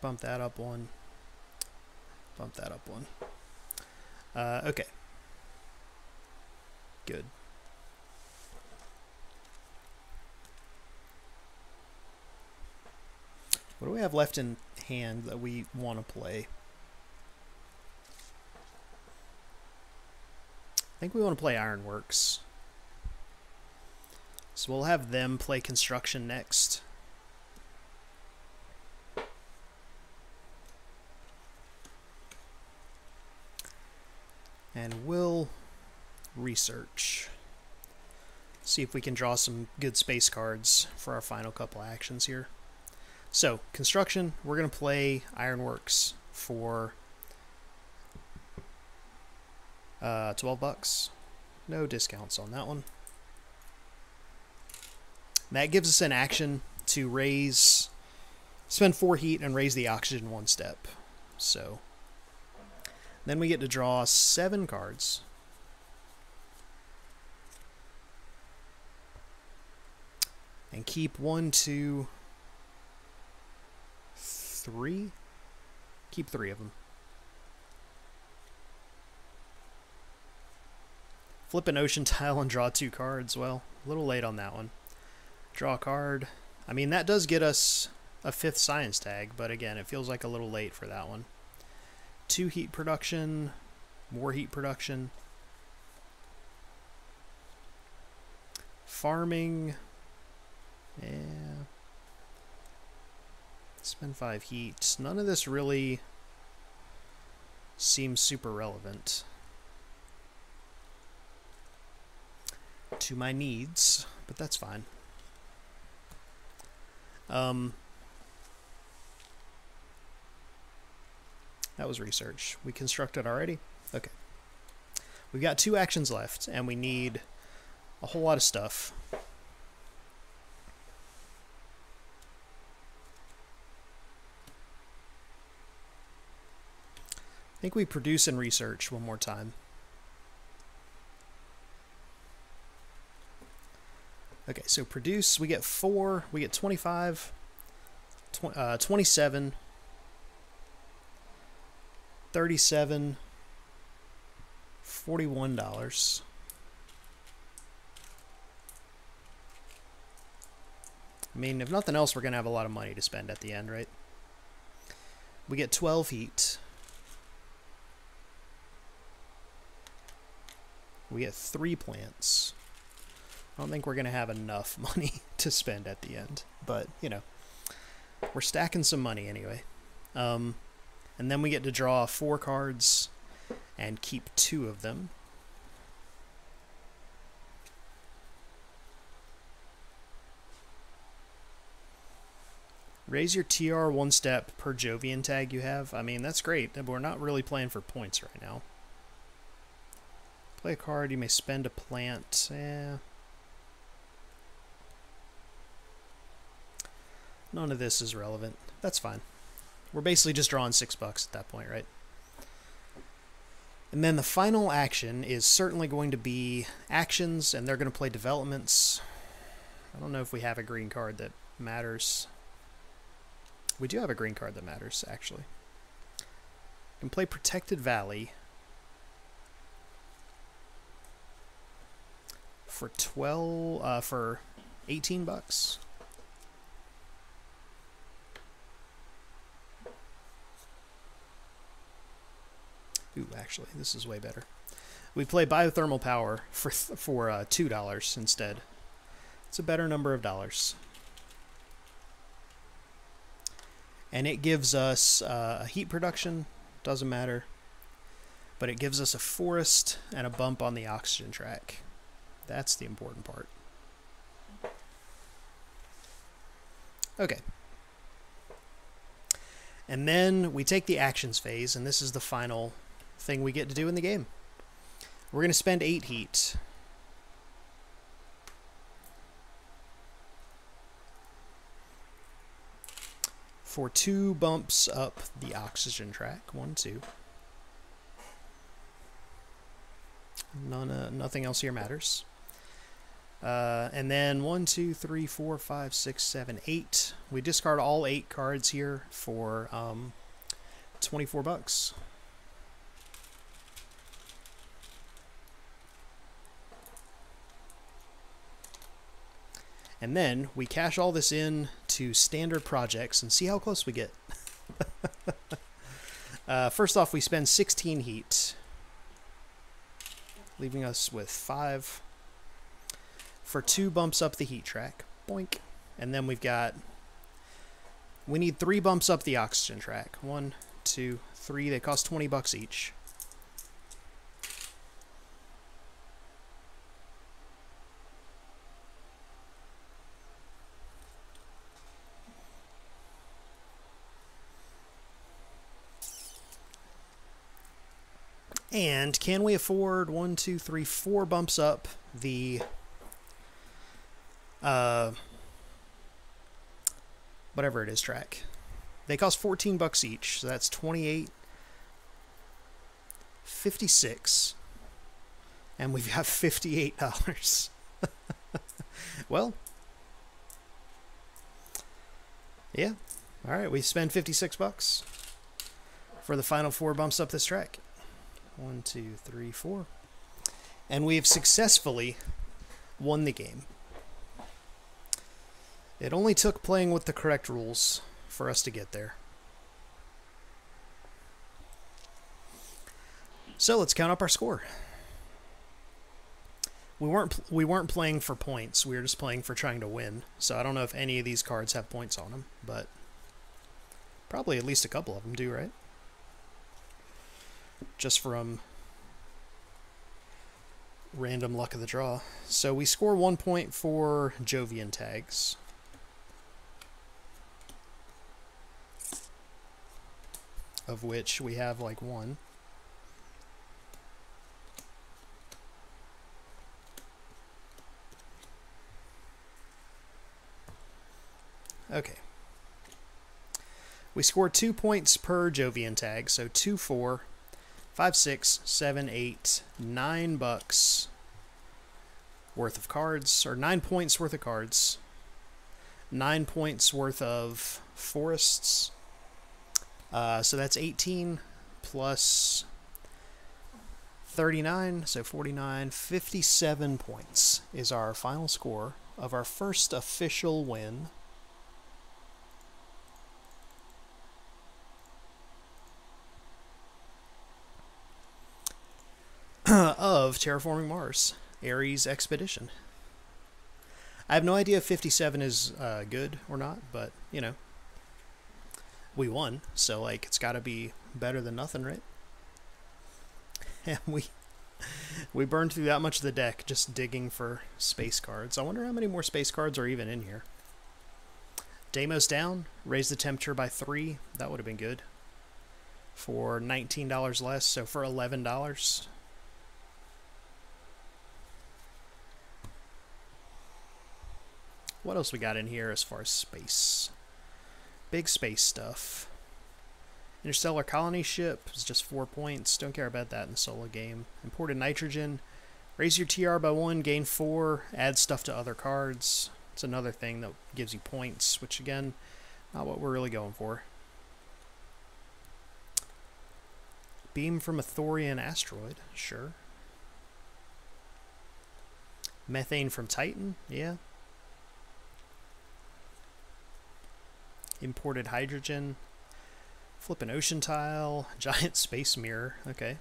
Bump that up 1. Bump that up 1. Okay. Good. What do we have left in hand that we want to play? I think we want to play Ironworks. So we'll have them play construction next. And we'll research. See if we can draw some good space cards for our final couple actions here. So, construction, we're going to play Ironworks for 12 bucks. No discounts on that one. That gives us an action to raise, spend 4 heat and raise the oxygen 1 step. So, then we get to draw 7 cards. And keep 1, 2, 3. Keep 3 of them. Flip an ocean tile and draw 2 cards. Well, a little late on that one. Draw a card. I mean, that does get us a 5th science tag, but again, it feels like a little late for that one. 2 heat production, more heat production. Farming, yeah. Spend 5 heat. None of this really seems super relevant to my needs, but that's fine. That was research. We constructed already? Okay. We've got 2 actions left, and we need a whole lot of stuff. I think we produce and research one more time. Okay, so produce, we get 4, we get 25, 27, 37, $41. I mean, if nothing else, we're going to have a lot of money to spend at the end, right? We get 12 heat. We get 3 plants. I don't think we're going to have enough money to spend at the end, but, you know, we're stacking some money anyway. And then we get to draw 4 cards and keep 2 of them. Raise your TR 1 step per Jovian tag you have. I mean, that's great, but we're not really playing for points right now. Play a card, you may spend a plant. None of this is relevant. That's fine. We're basically just drawing $6 at that point, right? And then the final action is certainly going to be actions, and they're going to play developments. I don't know if we have a green card that matters. We do have a green card that matters, actually. We can play Protected Valley for for $18. Ooh, actually, this is way better. We play Biothermal Power for $2 instead. It's a better number of dollars. And it gives us a heat production, doesn't matter. But it gives us a forest and a bump on the oxygen track. That's the important part. Okay. And then we take the actions phase, and this is the final thing we get to do in the game. We're going to spend 8 heat. For 2 bumps up the oxygen track. 1, 2. Nothing else here matters. And then 1, 2, 3, 4, 5, 6, 7, 8. We discard all 8 cards here for $24. And then we cash all this in to standard projects and see how close we get. First off, we spend 16 heat, leaving us with 5 for 2 bumps up the heat track. Boink. And then we need 3 bumps up the oxygen track. 1, 2, 3. They cost $20 each. And can we afford 1, 2, 3, 4 bumps up the whatever it is track? They cost $14 each, so that's 28, 56, and we've got $58. Well, yeah. All right, we spend $56 for the final 4 bumps up this track. 1, 2, 3, 4. And we've successfully won the game. It only took playing with the correct rules for us to get there. So let's count up our score. We weren't playing for points. We were just playing for trying to win. So I don't know if any of these cards have points on them, but probably at least a couple of them do, right? Just from random luck of the draw. So we score 1 point for Jovian tags. Of which we have like one. Okay. We score 2 points per Jovian tag, so 2, 4, 5, 6, 7, 8, $9 worth of cards, or 9 points worth of cards, 9 points worth of forests. So that's 18 plus 39, so 49, 57 points is our final score of our first official win. Of Terraforming Mars, Ares Expedition. I have no idea if 57 is good or not, but, you know, we won, so, like, it's got to be better than nothing, right? And we burned through that much of the deck just digging for space cards. I wonder how many more space cards are even in here. Deimos down, raise the temperature by 3. That would have been good. For $19 less, so for $11. What else we got in here as far as space? Big space stuff. Interstellar colony ship is just 4 points. Don't care about that in the solo game. Imported nitrogen. Raise your TR by 1, gain 4. Add stuff to other cards. It's another thing that gives you points, which again, not what we're really going for. Beam from a Thorian asteroid. Sure. Methane from Titan. Yeah. Imported hydrogen, flipping ocean tile, giant space mirror. Okay.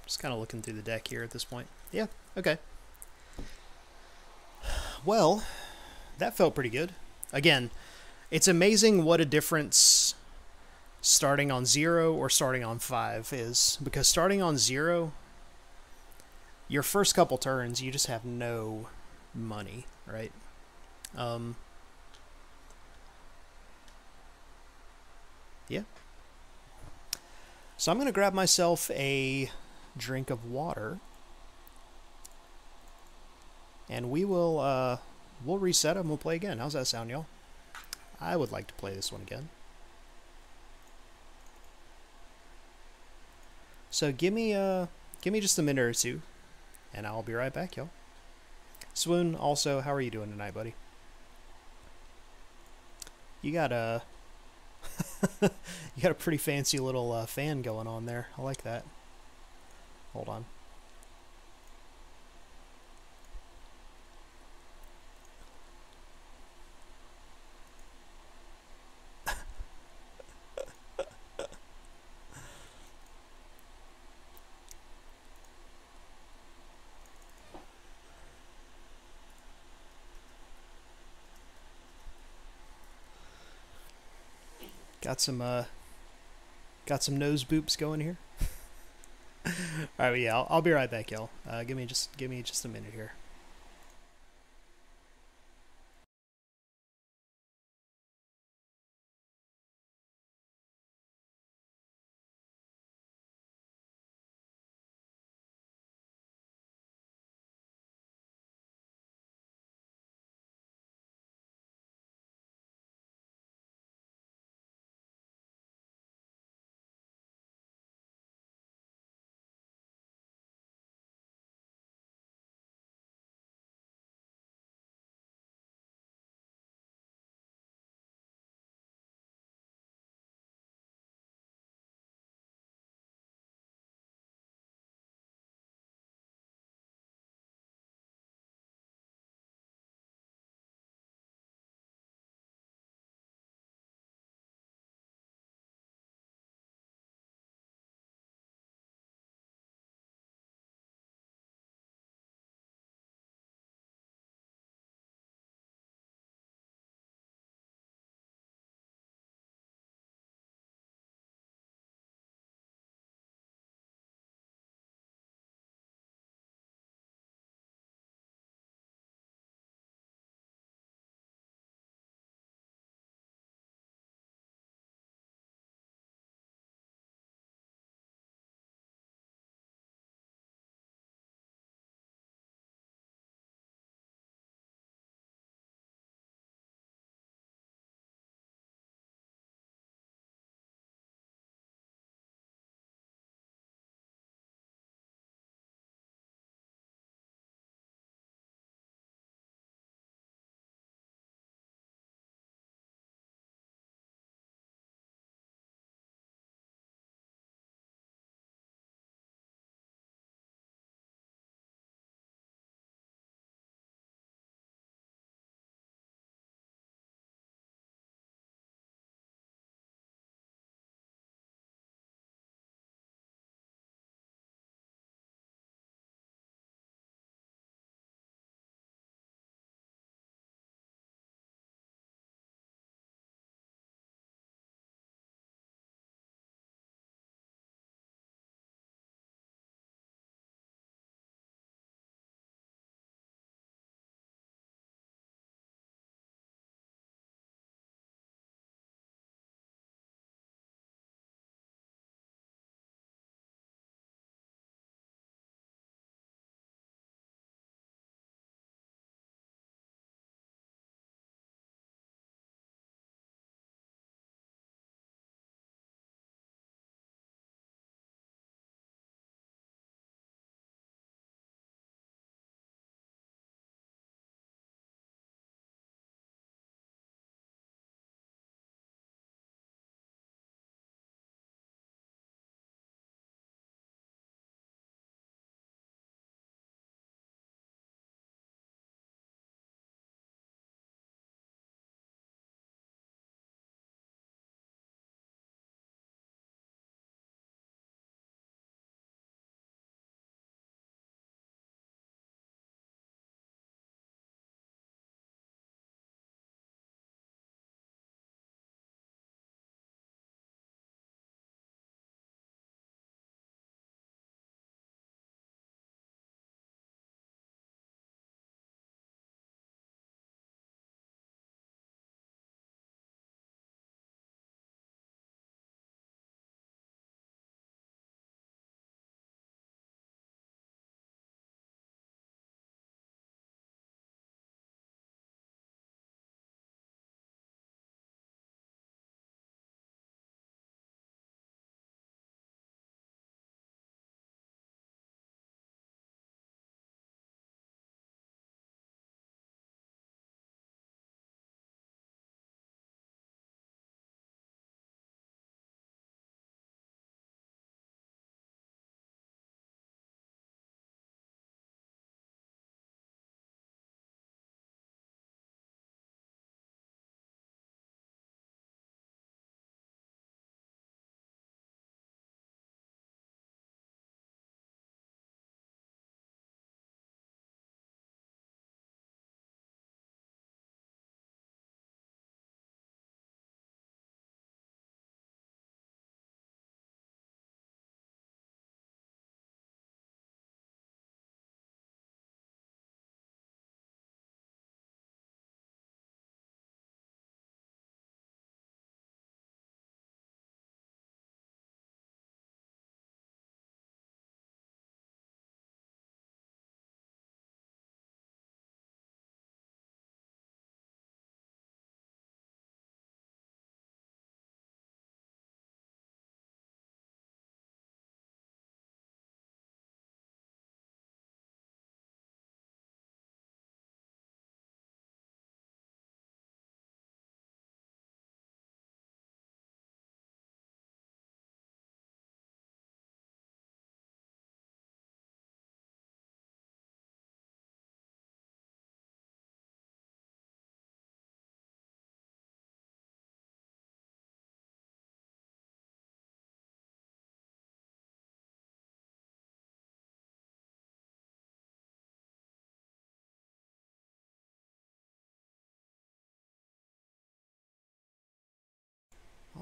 Just kind of looking through the deck here at this point. Yeah, okay. Well, that felt pretty good. Again, it's amazing what a difference starting on 0 or starting on 5 is. Because starting on 0, your first couple turns, you just have no money, right? Yeah. So I'm going to grab myself a drink of water. And we'll reset and we'll play again. How's that sound, y'all? I would like to play this one again. So give me just a minute or two, and I'll be right back, y'all. Swoon, also, how are you doing tonight, buddy? You got a you got a pretty fancy little fan going on there. I like that. Hold on. Got some nose boops going here. All right, yeah, I'll be right back, y'all. Give me just a minute here.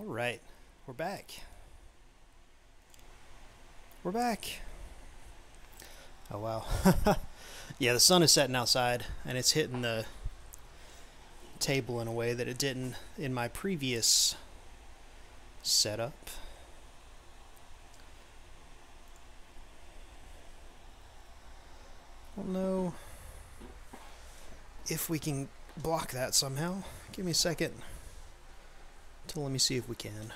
Alright, we're back. We're back. Oh wow. Yeah, the sun is setting outside, and it's hitting the table in a way that it didn't in my previous setup. I don't know if we can block that somehow. Give me a second to let me see if we can.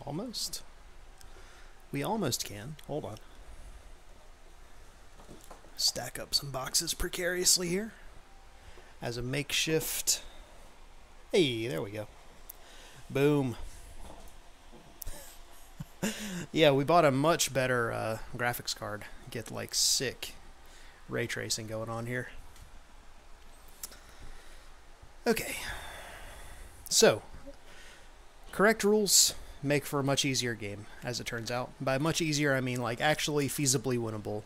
Almost. We almost can. Hold on. Stack up some boxes precariously here as a makeshift. Hey, there we go. Boom. Yeah, we bought a much better graphics card. Get like sick ray tracing going on here. Okay. So, correct rules make for a much easier game, as it turns out. By much easier, I mean like actually feasibly winnable.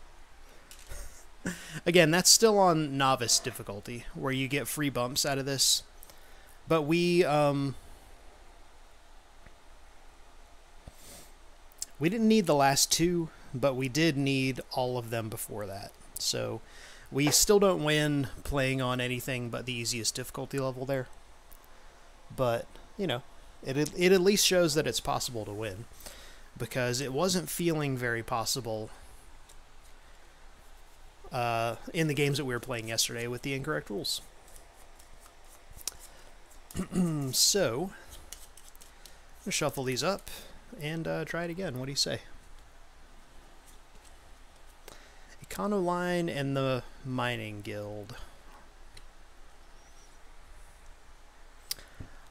Again, that's still on novice difficulty, where you get free bumps out of this. But we didn't need the last two, but we did need all of them before that. So we still don't win playing on anything but the easiest difficulty level there. But, you know, it at least shows that it's possible to win, because it wasn't feeling very possible in the games that we were playing yesterday with the incorrect rules. So, I'll shuffle these up and try it again. What do you say? Econoline and the Mining Guild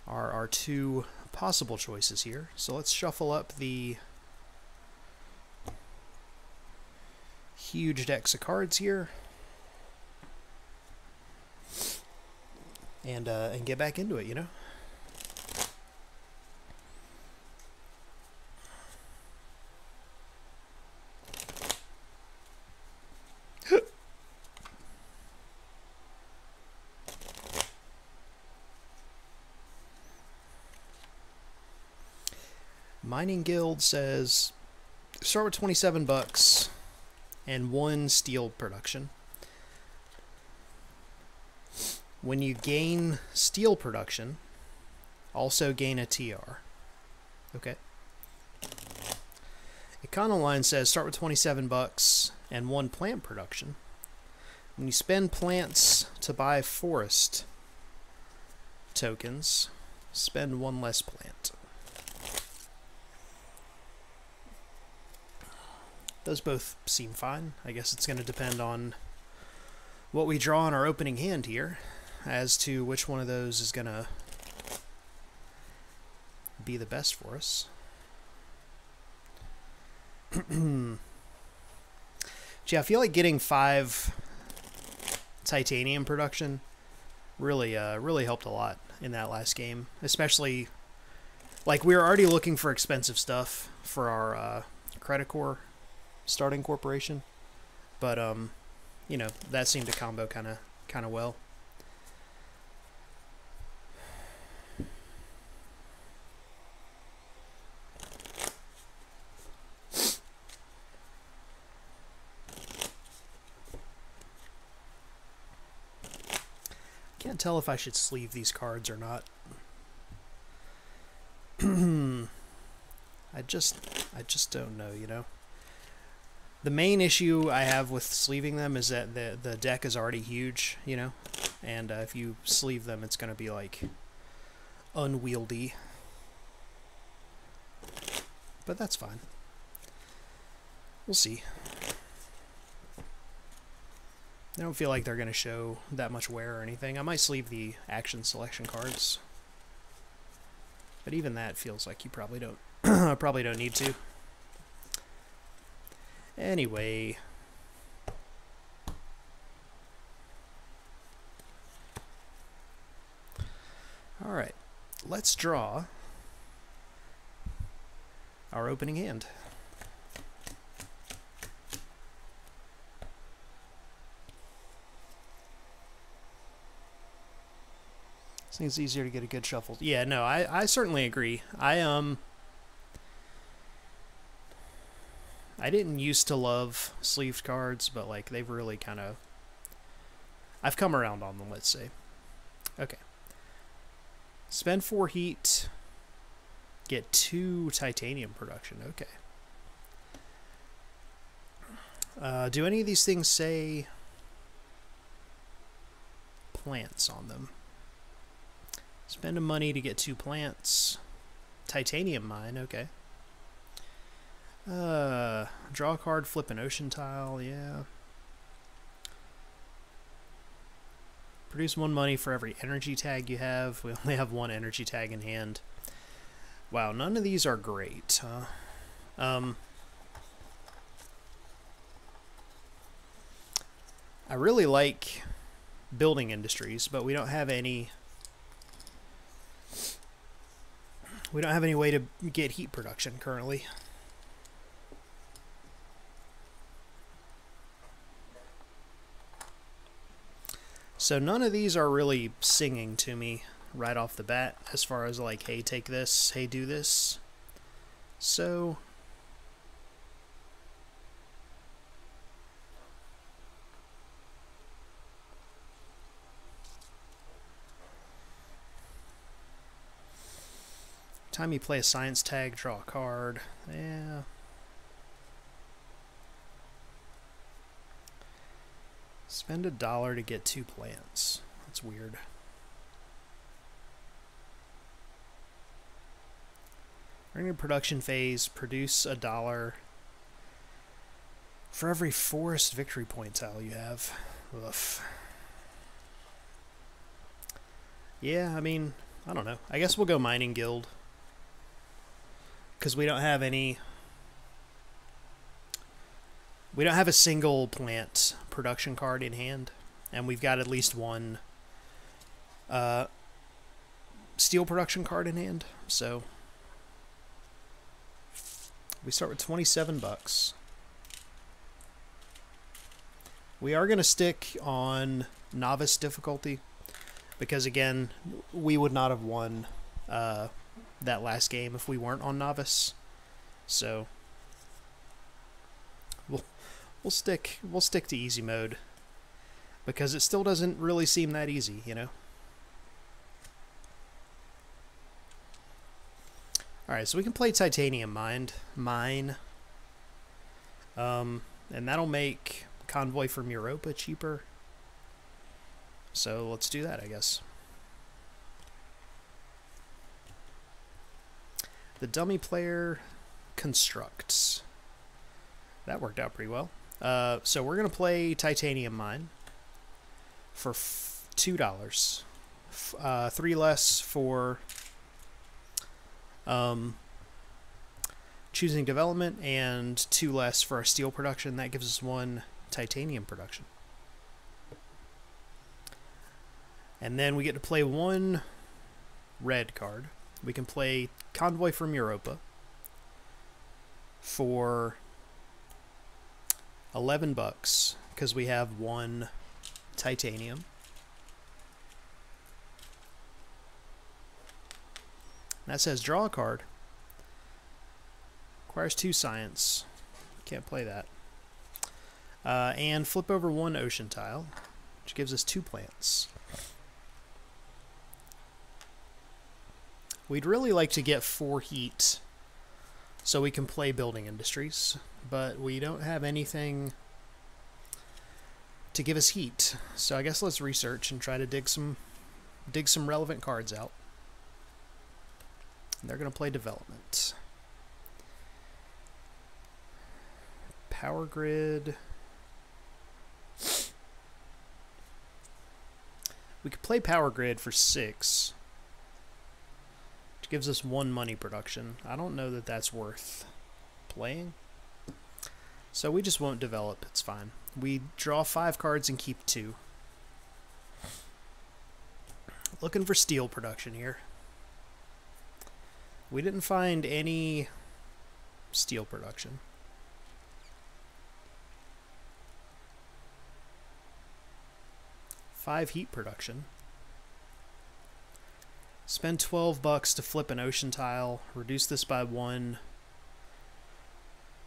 are our two possible choices here. So let's shuffle up the huge decks of cards here and get back into it, you know? Mining Guild says start with 27 bucks and 1 steel production. When you gain steel production, also gain a TR. Okay. Econoline says start with 27 bucks and 1 plant production. When you spend plants to buy forest tokens, spend 1 less plant. Those both seem fine. I guess it's going to depend on what we draw in our opening hand here as to which one of those is going to be the best for us. Yeah, I feel like getting 5 titanium production really helped a lot in that last game. Especially, like, we were already looking for expensive stuff for our credit core starting corporation, but you know, that seemed to combo kind of well. Can't tell if I should sleeve these cards or not. I just don't know, you know. The main issue I have with sleeving them is that the deck is already huge, you know, and if you sleeve them, it's going to be, like, unwieldy. But that's fine. We'll see. I don't feel like they're going to show that much wear or anything. I might sleeve the action selection cards, but even that feels like you probably don't need to. Anyway, all right, let's draw our opening hand. I think it's easier to get a good shuffle. Yeah, no, I certainly agree. I didn't used to love sleeved cards, but like they've really kind of, I've come around on them, let's say. Okay. Spend 4 heat, get 2 titanium production. Okay. Do any of these things say plants on them? Spend a money to get 2 plants. Titanium mine, okay. Draw a card, flip an ocean tile, yeah. Produce 1 money for every energy tag you have. We only have 1 energy tag in hand. Wow, none of these are great, huh? I really like building industries, but we don't have any... We don't have any way to get heat production currently. So none of these are really singing to me right off the bat as far as like, hey, take this, hey, do this. So time you play a science tag, draw a card. Yeah. Spend $1 to get 2 plants. That's weird. During your production phase, produce $1 for every forest victory point tile you have. Ugh. Yeah, I mean, I don't know. I guess we'll go Mining Guild. Because we don't have any... We don't have a single plant production card in hand. And we've got at least 1 steel production card in hand. So we start with $27. We are going to stick on novice difficulty. Because again, we would not have won that last game if we weren't on novice. So we'll stick to easy mode because it still doesn't really seem that easy, you know. All right, so we can play Titanium Mine. And that'll make Convoy from Europa cheaper. So let's do that, I guess. The dummy player constructs. That worked out pretty well. So we're going to play Titanium Mine for $2. 3 less for choosing development and 2 less for our steel production. That gives us 1 titanium production. And then we get to play 1 red card. We can play Convoy from Europa for $11 because we have 1 titanium. That says draw a card. Requires 2 science. Can't play that. And flip over 1 ocean tile, which gives us 2 plants. We'd really like to get 4 heat so we can play building industries, but we don't have anything to give us heat. So I guess let's research and try to dig some relevant cards out. And they're going to play development. Power grid. We could play power grid for 6. Which gives us 1 money production. I don't know that that's worth playing. So we just won't develop. It's fine. We draw 5 cards and keep 2. Looking for steel production here. We didn't find any steel production. 5 heat production. Spend $12 to flip an ocean tile. Reduce this by 1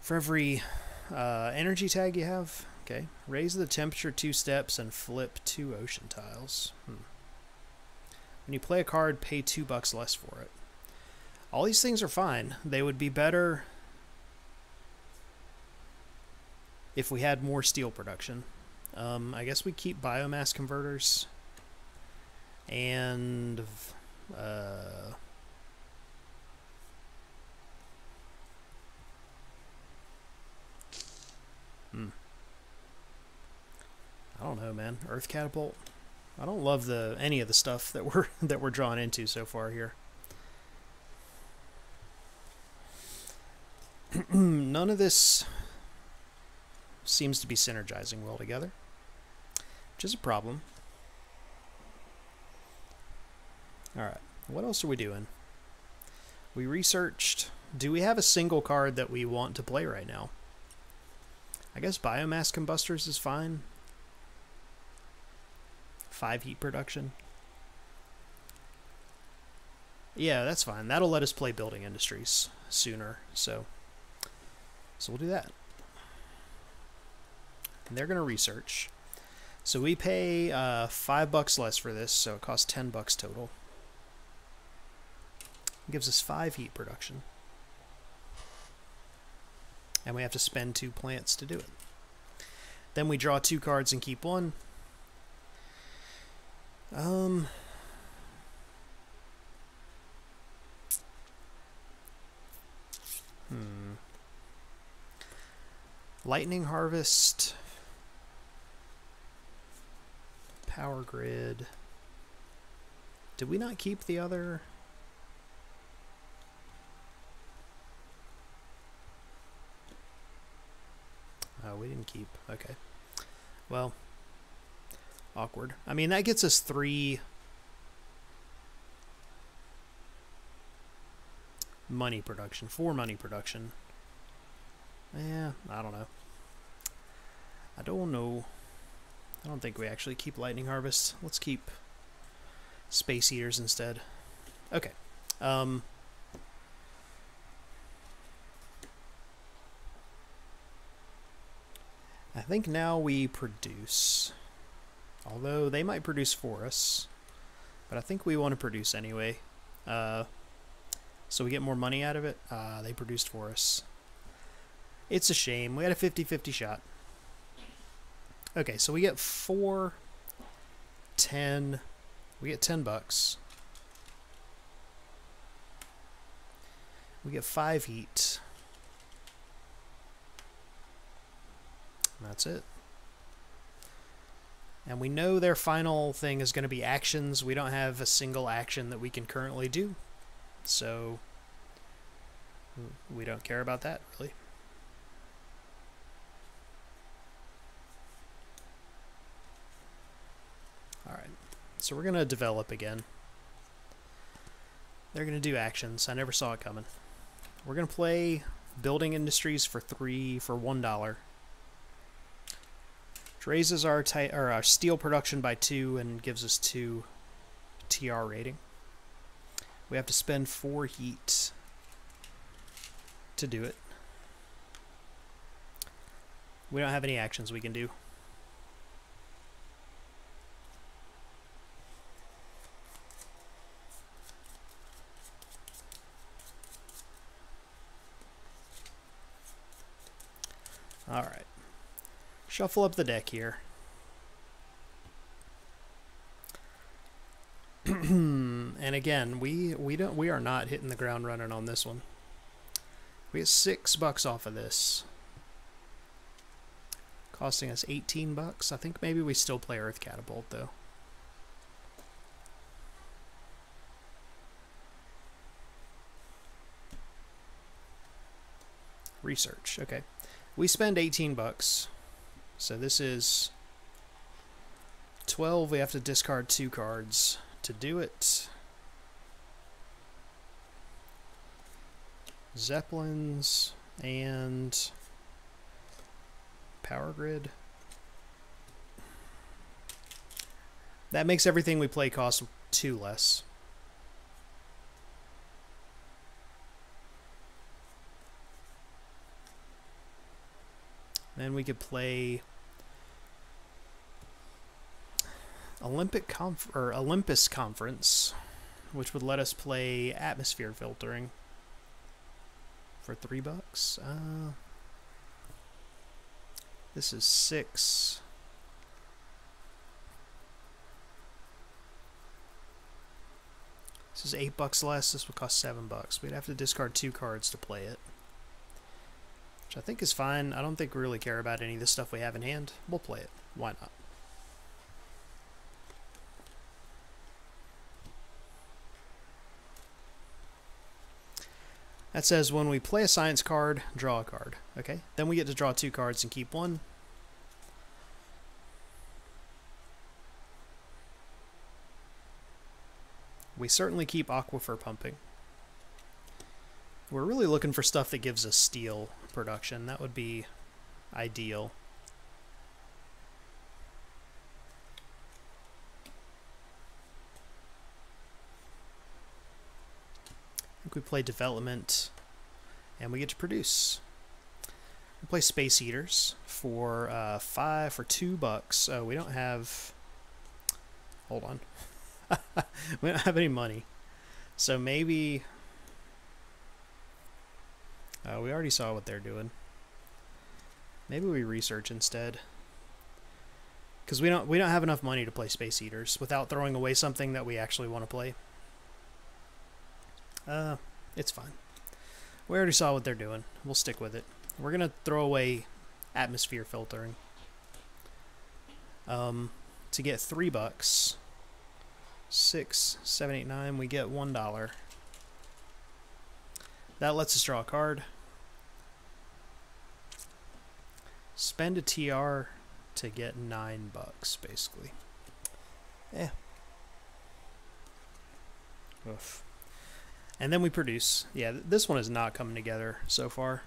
for every energy tag you have. Okay. Raise the temperature 2 steps and flip 2 ocean tiles. When you play a card, pay $2 less for it. All these things are fine. They would be better if we had more steel production. I guess we keep biomass converters. And I don't know, man. Earth catapult. I don't love any of the stuff that we're drawn into so far here. None of this seems to be synergizing well together, which is a problem. Alright, what else are we doing? We researched. Do we have a single card that we want to play right now? I guess biomass combustors is fine. 5 heat production. Yeah, that's fine. That'll let us play building industries sooner. So we'll do that. And they're going to research. So we pay $5 less for this, so it costs $10 total. It gives us 5 heat production. And we have to spend 2 plants to do it. Then we draw 2 cards and keep 1. Lightning harvest. Power grid. Did we not keep the other? Oh, we didn't keep. Okay. Well, awkward. I mean, that gets us 3 money production, 4 money production. Yeah, I don't know. I don't know. I don't think we actually keep lightning harvest. Let's keep space eaters instead. Okay. I think now we produce. Although they might produce for us. But I think we want to produce anyway. So we get more money out of it. They produced for us. It's a shame. We had a 50-50 shot. Okay, so we get 4, 10. We get $10. We get 5 heat. And that's it. And we know their final thing is going to be actions. We don't have a single action that we can currently do. So we don't care about that, really. Alright, so we're going to develop again. They're going to do actions. I never saw it coming. We're going to play building industries for $1. Which raises our steel production by 2 and gives us 2 TR rating. We have to spend 4 heat to do it. We don't have any actions we can do. Alright. Shuffle up the deck here. And again, we are not hitting the ground running on this one. We get $6 off of this. Costing us $18. I think maybe we still play Earth Catapult though. Research. Okay. We spend $18. So this is 12. We have to discard 2 cards to do it. Zeppelins. and power grid. That makes everything we play cost 2 less. Then we could play Olympus Conference, which would let us play atmosphere filtering for $3. This is 6. This is $8 less. This would cost $7. We'd have to discard 2 cards to play it, which I think is fine. I don't think we really care about any of the stuff we have in hand. We'll play it. Why not? That says when we play a science card, draw a card. Okay, then we get to draw 2 cards and keep 1. We certainly keep Aquifer pumping. We're really looking for stuff that gives us steel production. That would be ideal. I think we play development, and we get to produce. We play Space Eaters for $2. Oh, we don't have. Hold on. We don't have any money, so maybe. We already saw what they're doing. Maybe we research instead, because we don't have enough money to play Space Eaters without throwing away something that we actually want to play. It's fine. We already saw what they're doing. We'll stick with it. We're gonna throw away atmosphere filtering. To get $3, 6, 7, 8, 9, we get $1. That lets us draw a card. Spend a TR to get $9, basically. Yeah. Oof. And then we produce. Yeah, this one is not coming together so far.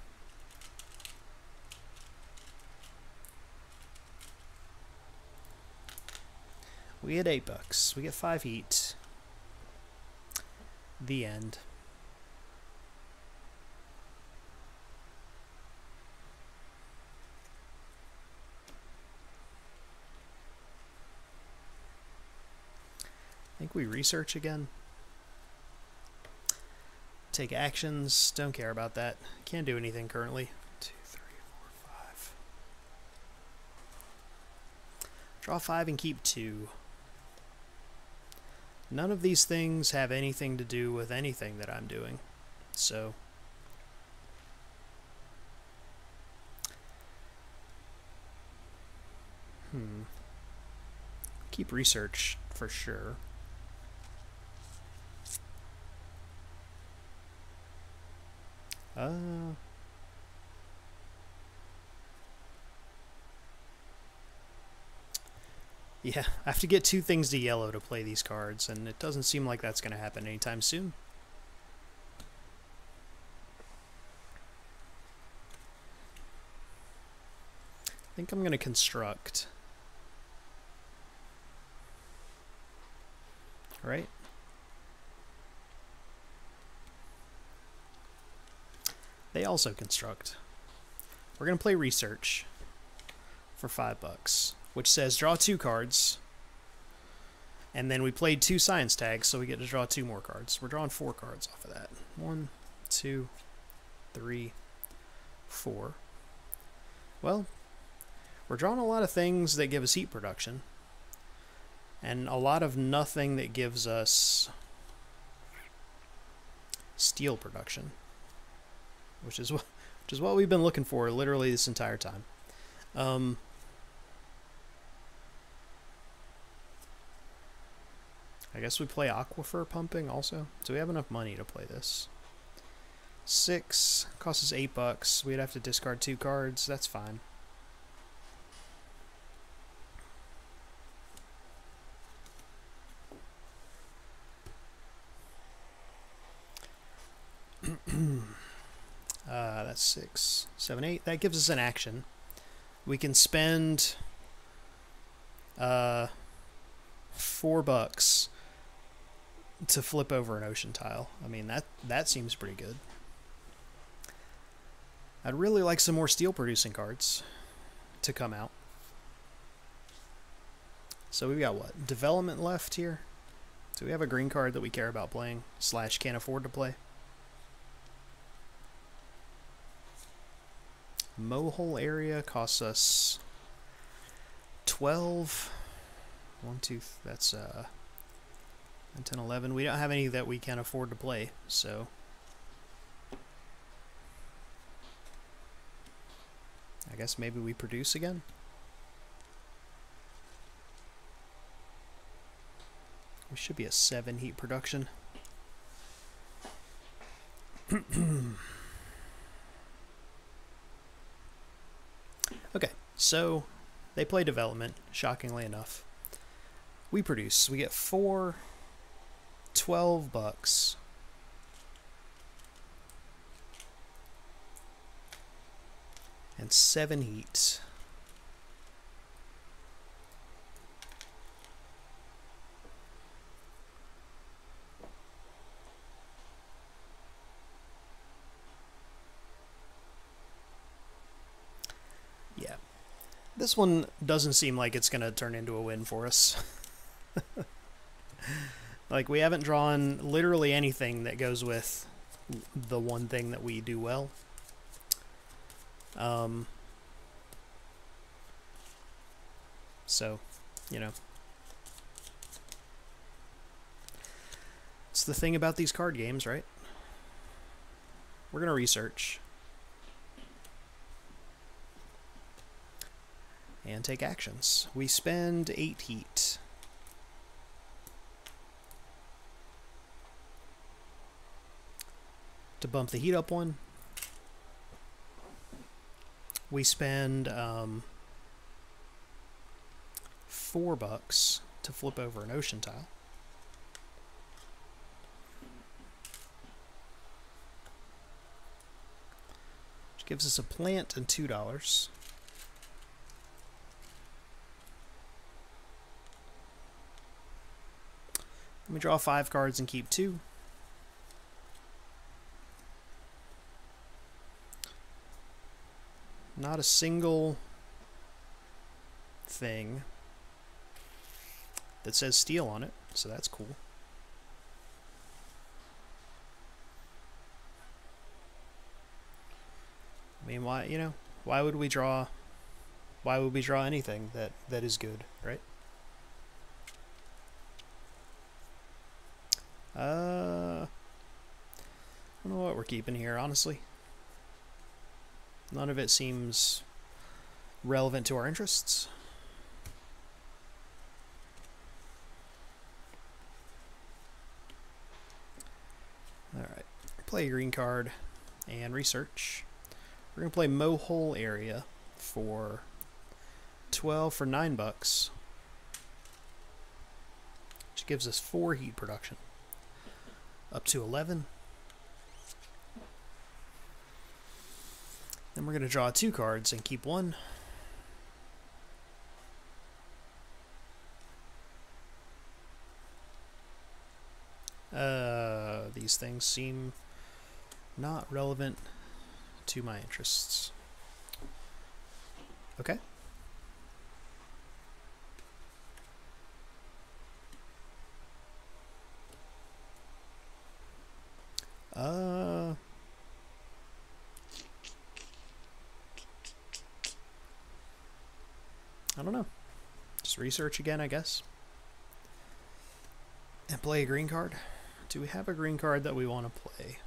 We get $8. We get 5 heat. The end. I think we research again. Take actions. Don't care about that. Can't do anything currently. 2, 3, 4, 5. Draw 5 and keep 2. None of these things have anything to do with anything that I'm doing. So keep research for sure. Yeah, I have to get 2 things to yellow to play these cards, and it doesn't seem like that's going to happen anytime soon. I think I'm going to construct. Right? They also construct. We're going to play research for $5, which says draw 2 cards. And then we played 2 science tags, so we get to draw 2 more cards. We're drawing 4 cards off of that. 1, 2, 3, 4. Well, we're drawing a lot of things that give us heat production, and a lot of nothing that gives us steel production, which is what we've been looking for literally this entire time. I guess we play Aquifer pumping also. So we have enough money to play this. 6 costs us $8. We'd have to discard 2 cards. That's fine. That's 6, 7, 8. That gives us an action. We can spend $4 to flip over an ocean tile. I mean, that seems pretty good. I'd really like some more steel producing cards to come out. So we've got what? Development left here. So we have a green card that we care about playing / can't afford to play. Mohole area costs us 12. 1, 2, that's 10, 11. We don't have any that we can afford to play, so I guess maybe we produce again. We should be a 7 heat production. Okay, so they play development, shockingly enough. We produce. We get 4, 12 bucks. And 7 heat. Yeah. This one doesn't seem like it's going to turn into a win for us. Like, we haven't drawn literally anything that goes with the one thing that we do well. So, you know. It's the thing about these card games, right? We're going to research. And take actions. We spend 8 heat. To bump the heat up 1. We spend $4 to flip over an ocean tile. Which gives us a plant and $2. Let me draw 5 cards and keep 2. Not a single thing that says steel on it, so that's cool. I mean, why, you know, why would we draw anything that is good, right? I don't know what we're keeping here, honestly. None of it seems relevant to our interests. Alright, play a green card and research. We're going to play Mohole Area for 12 for $9, which gives us 4 heat production. Up to 11. Then we're going to draw 2 cards and keep 1. These things seem not relevant to my interests. Okay. I don't know. Just research again, I guess. And play a green card. Do we have a green card that we want to play?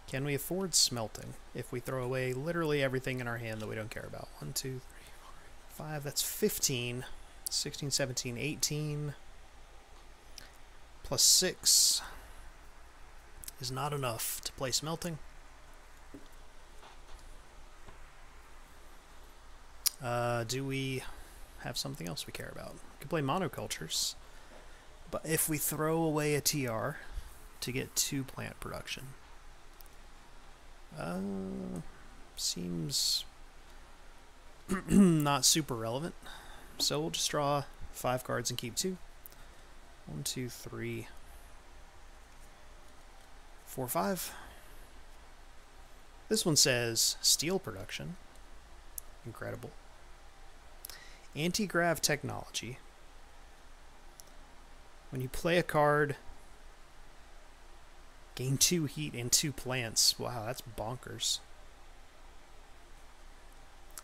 Can we afford smelting if we throw away literally everything in our hand that we don't care about? 1, 2, 3, 4, 5. That's 15. 16, 17, 18. Plus 6 is not enough to play smelting. Do we have something else we care about? We can play monocultures, but if we throw away a TR to get 2 plant production, Seems not super relevant. So we'll just draw 5 cards and keep 2. 1, 2, 3, 4, 5. This one says steel production. Incredible. Anti-grav technology. When you play a card, gain 2 heat and 2 plants. Wow, that's bonkers.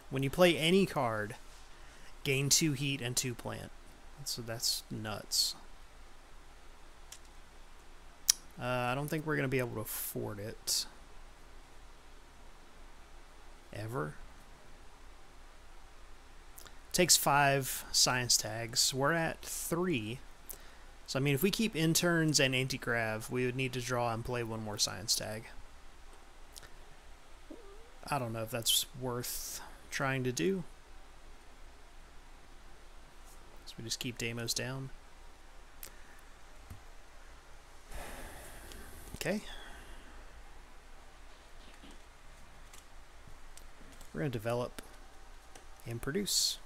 When you play any card, gain 2 heat and 2 plant. So that's nuts. I don't think we're going to be able to afford it. Ever. Takes 5 science tags. We're at 3. So, I mean, if we keep interns and anti-grav, we would need to draw and play 1 more science tag. I don't know if that's worth trying to do. So we just keep Deimos down. Okay. We're going to develop and produce.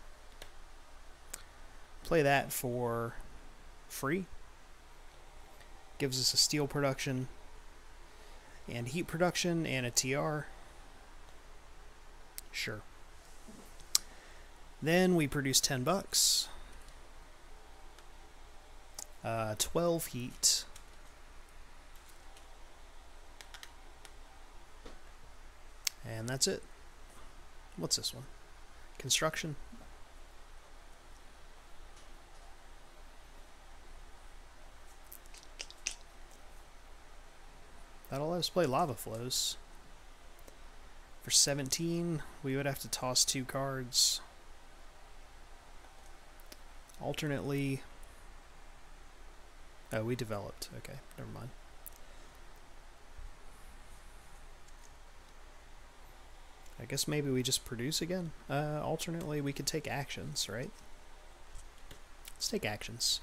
Play that for free. Gives us a steel production and heat production and a TR. Sure. Then we produce 10 bucks. 12 heat. And that's it. What's this one? Construction. That'll let us play lava flows. For 17, we would have to toss 2 cards. Alternately. Oh, we developed. Okay, never mind. I guess maybe we just produce again. Alternately, we could take actions, right? Let's take actions.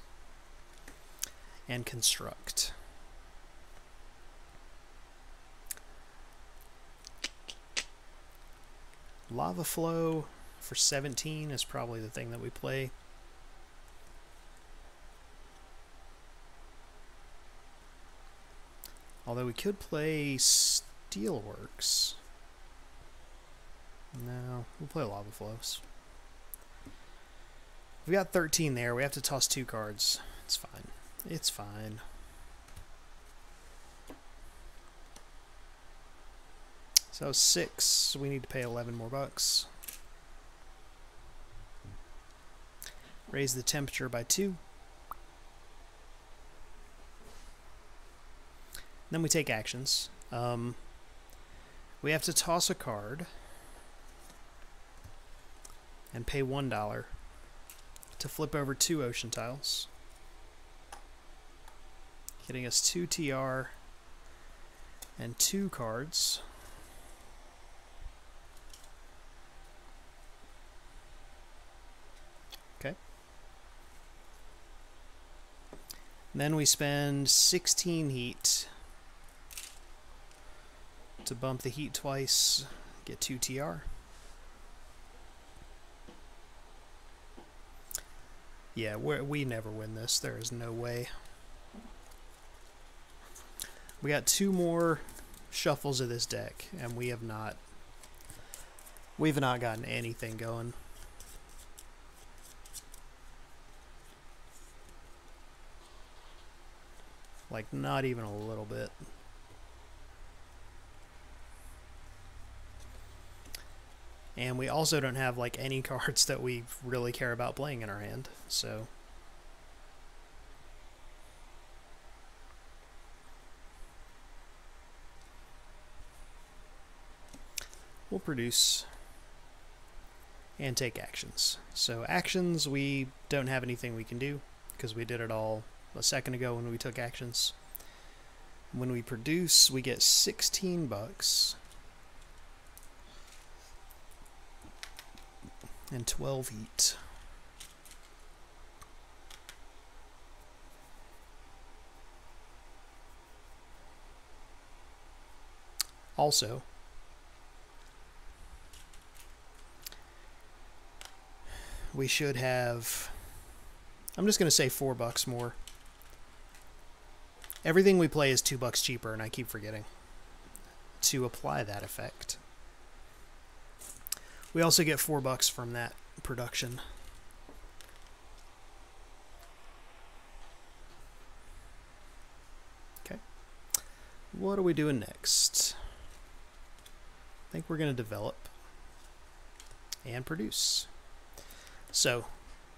And construct. Lava flow for 17 is probably the thing that we play. Although we could play Steelworks. No, we'll play lava flows. We got 13 there. We have to toss 2 cards. It's fine. It's fine. So 6, we need to pay 11 more bucks. Raise the temperature by 2. Then we take actions. We have to toss a card and pay $1 to flip over 2 ocean tiles, getting us 2 TR and 2 cards. Okay. Then we spend 16 heat to bump the heat twice, get 2 TR. Yeah, we never win this. There is no way. We got 2 more shuffles of this deck, and we've not gotten anything going. Like, not even a little bit. And we also don't have like any cards that we really care about playing in our hand, so we'll produce and take actions. So actions, we don't have anything we can do because we did it all a second ago when we took actions. When we produce, we get 16 bucks. And 12 heat. Also, we should have, I'm just going to say $4 more. Everything we play is $2 cheaper, and I keep forgetting to apply that effect. We also get $4 from that production. Okay. What are we doing next? I think we're going to develop and produce. So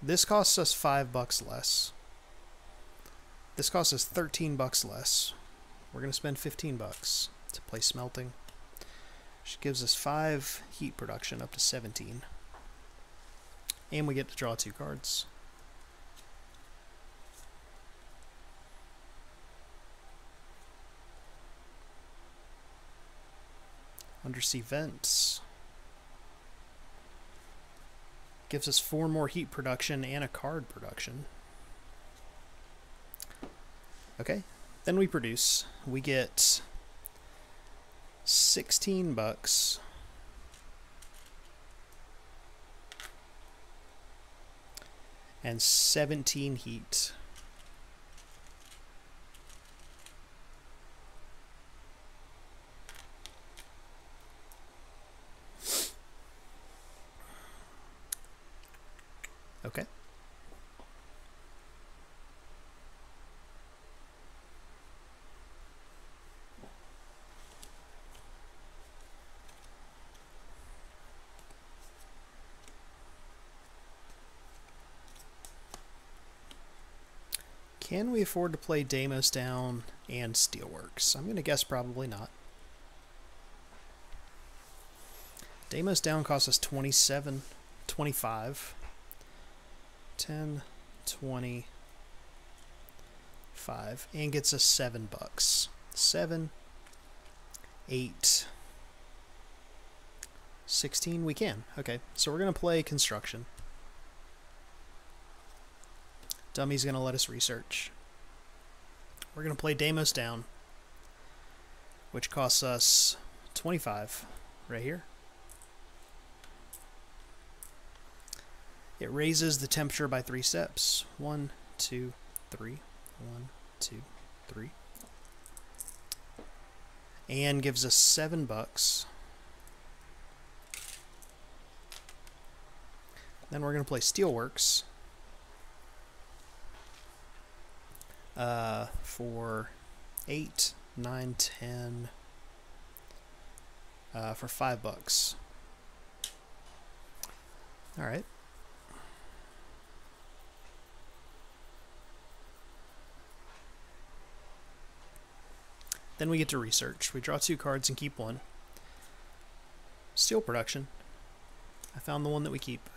this costs us $5 less. This costs us $13 less. We're going to spend $15 to play smelting, which gives us 5 heat production up to 17. And we get to draw 2 cards. Undersea Vents gives us 4 more heat production and a card production. Okay, then we produce. We get $16 and 17 heat. Okay. Can we afford to play Deimos down and Steelworks? I'm going to guess probably not. Deimos down costs us 27, 25, 10, 20, 5, and gets us $7. 7, 8, 16, we can. Okay, so we're going to play construction. Dummy's going to let us research. We're going to play Deimos down, which costs us 25 right here. It raises the temperature by 3 steps. 1, 2, 3. 1, 2, 3. And gives us $7. Then we're going to play Steelworks. For 8, 9, 10, for $5. All right. Then we get to research. We draw 2 cards and keep 1. Steel production. I found the one that we keep.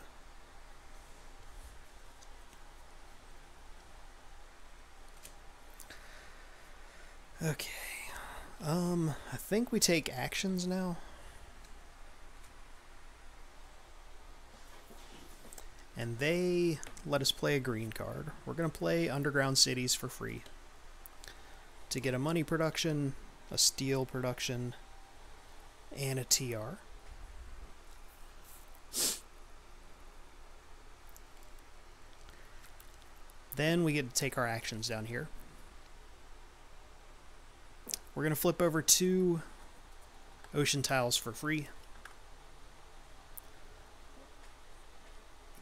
Okay, I think we take actions now. And they let us play a green card. We're going to play Underground Cities for free to get a money production, a steel production, and a TR. Then we get to take our actions down here. We're going to flip over 2 ocean tiles for free,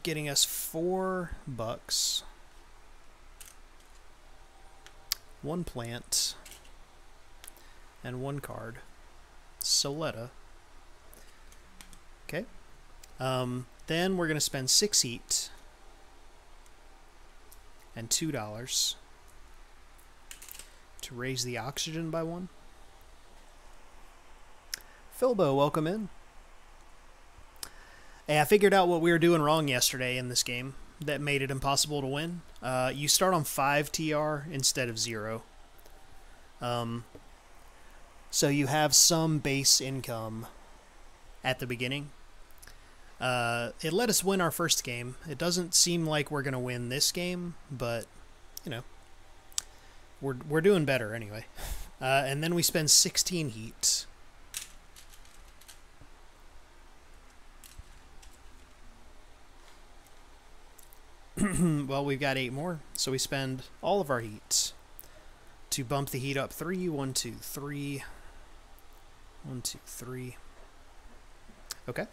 getting us $4, 1 plant, and 1 card. Soletta. Okay. Then we're going to spend 6 heat and $2 to raise the oxygen by 1. Philbo, welcome in. Hey, I figured out what we were doing wrong yesterday in this game that made it impossible to win. You start on 5 TR instead of 0. So you have some base income at the beginning. It let us win our first game. It doesn't seem like we're going to win this game, but, you know, we're doing better anyway. And then we spend 16 heat. Well, we've got 8 more, so we spend all of our heat to bump the heat up 3. 1, 2, 3. 1, 2, 3. Okay.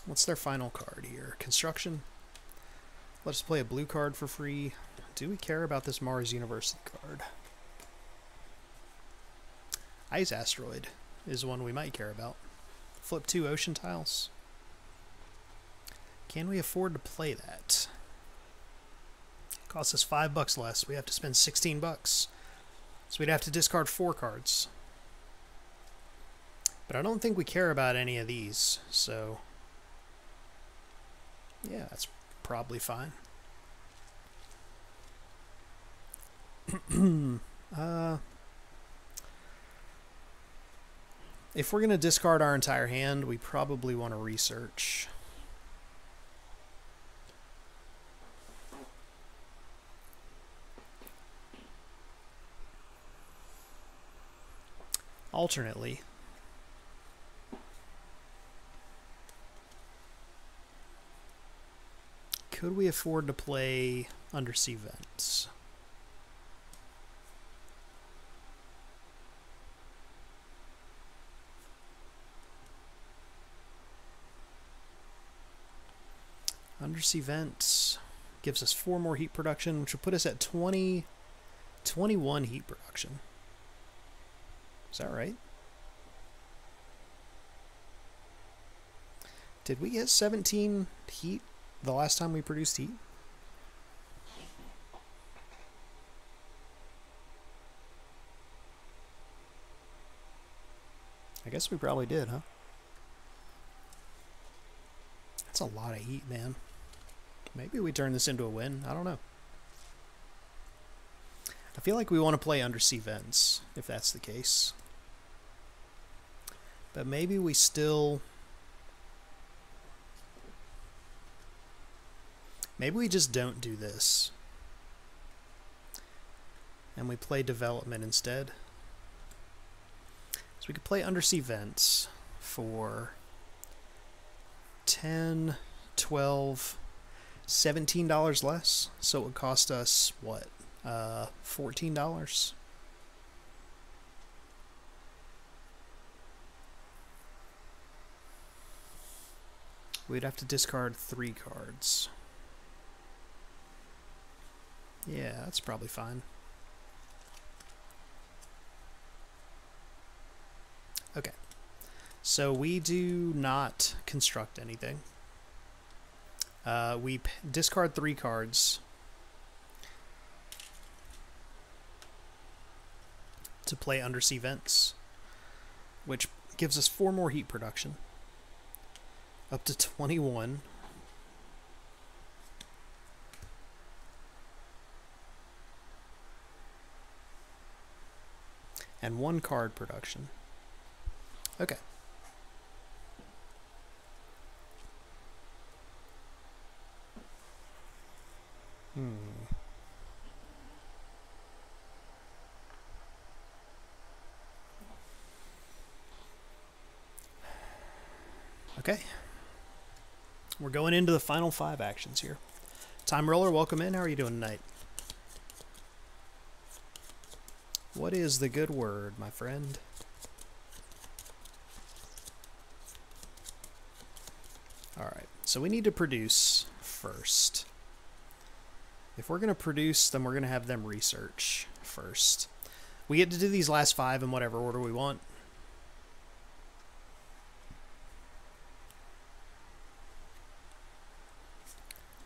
What's their final card here? Construction. Let's play a blue card for free. Do we care about this Mars University card? Ice Asteroid is one we might care about. Flip 2 ocean tiles. Can we afford to play that? Costs us $5 less. We have to spend $16. So we'd have to discard 4 cards. But I don't think we care about any of these, so yeah, that's probably fine. If we're going to discard our entire hand, we probably want to research. Alternately, could we afford to play Undersea Vents? Undersea Vents gives us 4 more heat production, which will put us at 21 heat production. Is that right? Did we get 17 heat the last time we produced heat? I guess we probably did, huh? That's a lot of heat, man. Maybe we turn this into a win. I don't know. I feel like we want to play Undersea Vents, if that's the case. But maybe we still... Maybe we just don't do this. And we play Development instead. So we could play Undersea Vents for 10, 12, $17 less. So it would cost us, what, $14? We'd have to discard 3 cards. Yeah, that's probably fine. Okay. So we do not construct anything. We discard 3 cards to play Undersea Vents, which gives us 4 more heat production, up to 21. And 1 card production. Okay. Okay. We're going into the final 5 actions here. Time Roller, welcome in. How are you doing tonight? What is the good word, my friend? Alright, so we need to produce first. If we're going to produce, then we're going to have them research first. We get to do these last 5 in whatever order we want.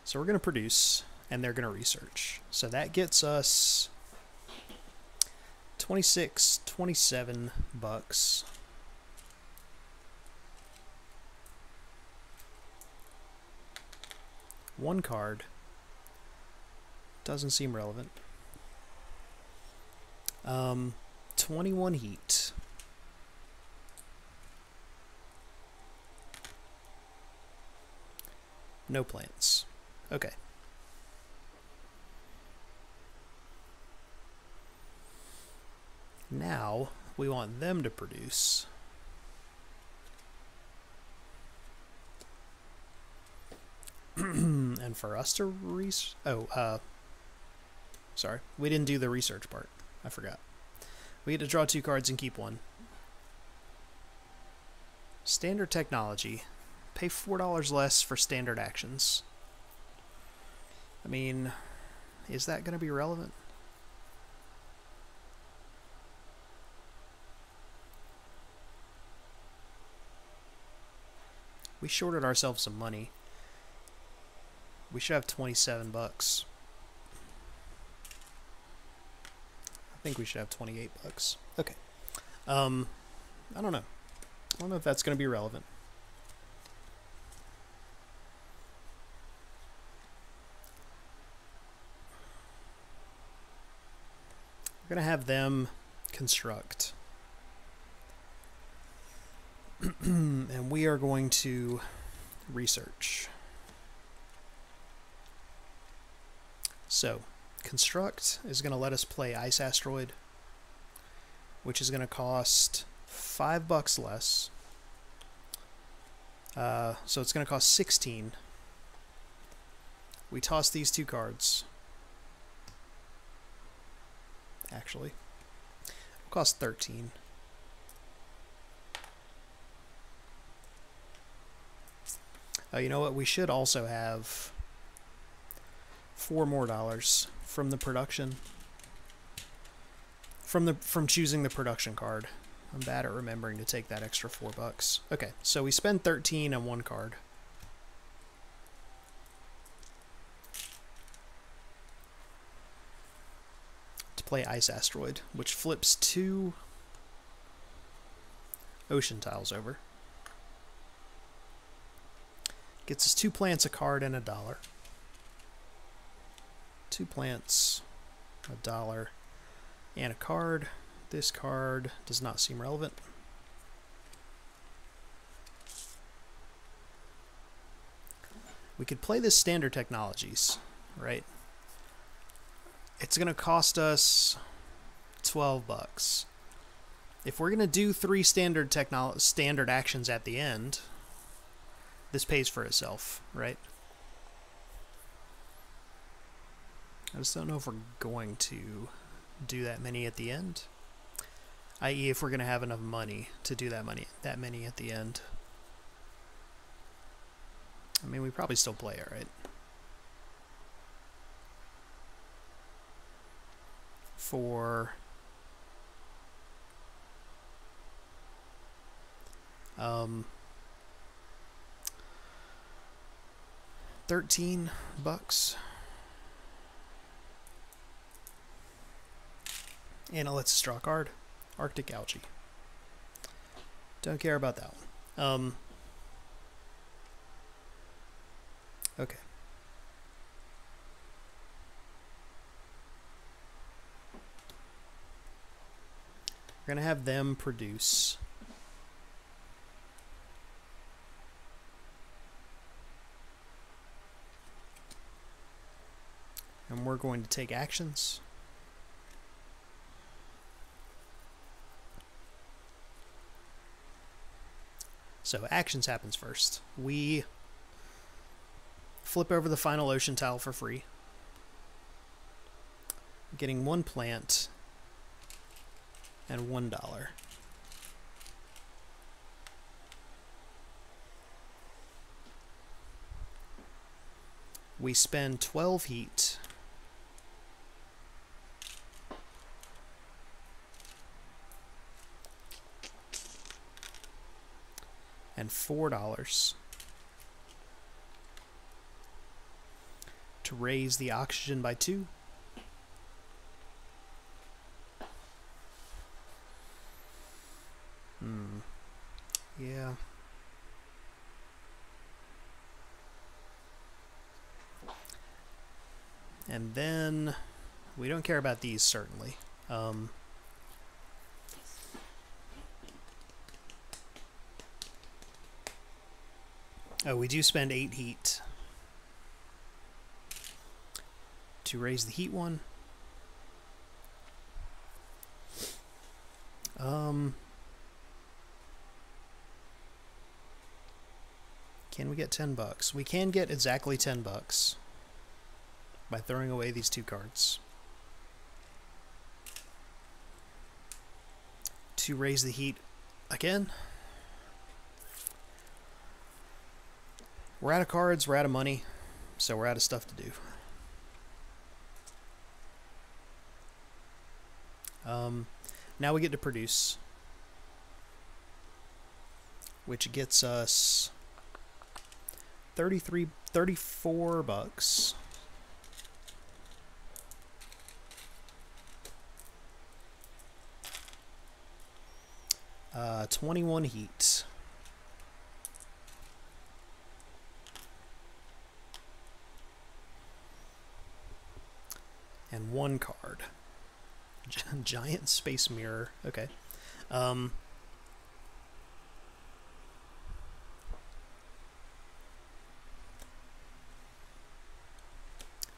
So we're going to produce, and they're going to research. So that gets us 26, 27 bucks. One card. Doesn't seem relevant. 21 heat. No plants. Okay. Now we want them to produce. and for us to sorry, we didn't do the research part. I forgot. We get to draw 2 cards and keep 1. Standard technology. Pay $4 less for standard actions. I mean, is that going to be relevant? We shorted ourselves some money. We should have 27 bucks. I think we should have 28 bucks. Okay. I don't know. I don't know if that's going to be relevant. We're going to have them construct. And we are going to research. So, construct is going to let us play Ice Asteroid, which is going to cost $5 less. So it's going to cost 16. We toss these 2 cards. Actually, it'll cost 13. You know what? We should also have $4 more from the production. From choosing the production card. I'm bad at remembering to take that extra $4. Okay, so we spend 13 on 1 card. To play Ice Asteroid, which flips 2 ocean tiles over. Gets us 2 plants, a card, and $1. 2 plants, $1, and a card. This card does not seem relevant. We could play this standard technologies, right? It's going to cost us 12 bucks. If we're going to do 3 standard actions at the end, this pays for itself, right? I just don't know if we're going to do that many at the end. I.e., if we're going to have enough money to do that many at the end. I mean, we probably still play it, right? For 13 bucks. And it lets us draw a card. Arctic Algae. Don't care about that one. Okay. We're going to have them produce. And we're going to take actions. So actions happens first. We flip over the final ocean tile for free. Getting 1 plant and $1. We spend 12 heat. And $4 to raise the oxygen by 2. Yeah. And then we don't care about these, certainly. Oh, we do spend 8 heat to raise the heat one. Can we get 10 bucks? We can get exactly 10 bucks. by throwing away these 2 cards. To raise the heat again. We're out of cards, we're out of money, so we're out of stuff to do. Now we get to produce, which gets us 34 bucks. Uh, 21 heat. And 1 card. Giant space mirror. Okay. I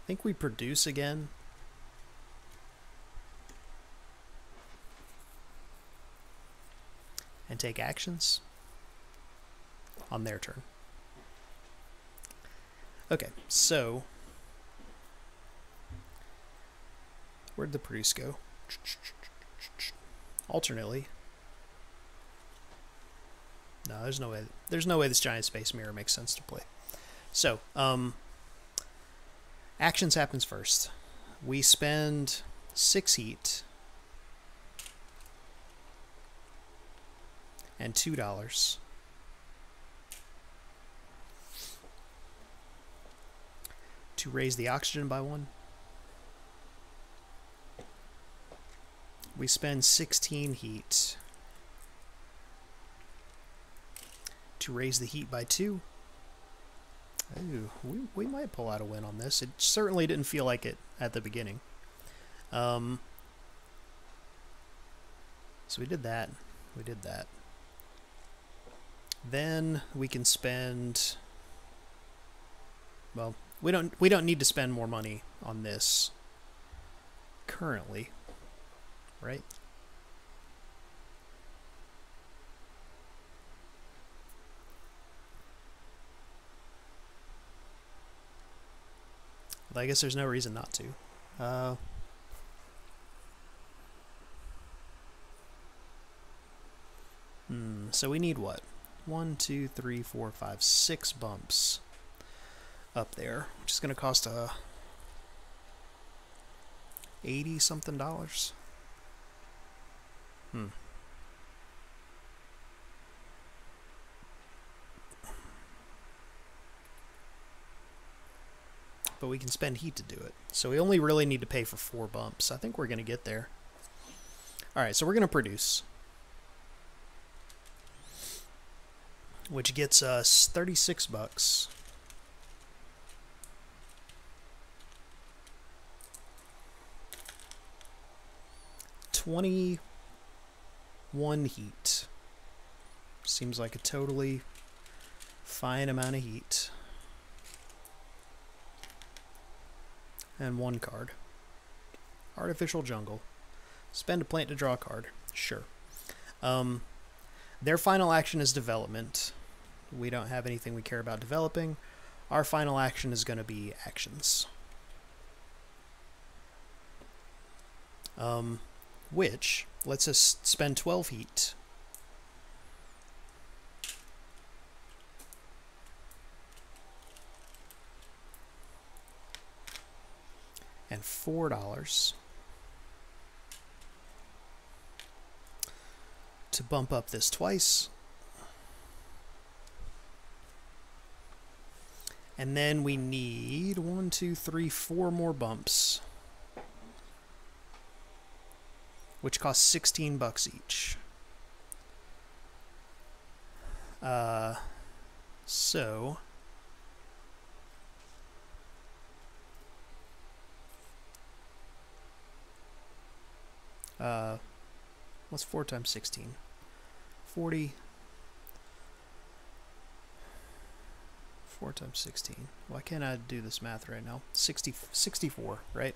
think we produce again. And take actions on their turn. Okay, so where'd the produce go? Alternately. No, there's no way. There's no way this giant space mirror makes sense to play. So, actions happens first. We spend 6 heat and $2 to raise the oxygen by 1. We spend 16 heat to raise the heat by 2. Ooh, we might pull out a win on this. It certainly didn't feel like it at the beginning. So we did that. We did that. Then we can spend. Well, we don't need to spend more money on this currently, right? Well, I guess there's no reason not to. So we need what? 1, 2, 3, 4, 5, 6 bumps up there, which is going to cost $80 something. But we can spend heat to do it. So we only really need to pay for 4 bumps. I think we're going to get there. Alright, so we're going to produce, which gets us 36 bucks. $21 heat. Seems like a totally fine amount of heat. And 1 card. Artificial Jungle. Spend a plant to draw a card. Sure. Their final action is development. We don't have anything we care about developing. Our final action is going to be actions. Which lets us spend 12 heat. And $4 to bump up this twice. And then we need 1, 2, 3, 4 more bumps, which costs 16 bucks each. So what's 4 times 16? 40. 4 times 16. Why can't I do this math right now? 64, right?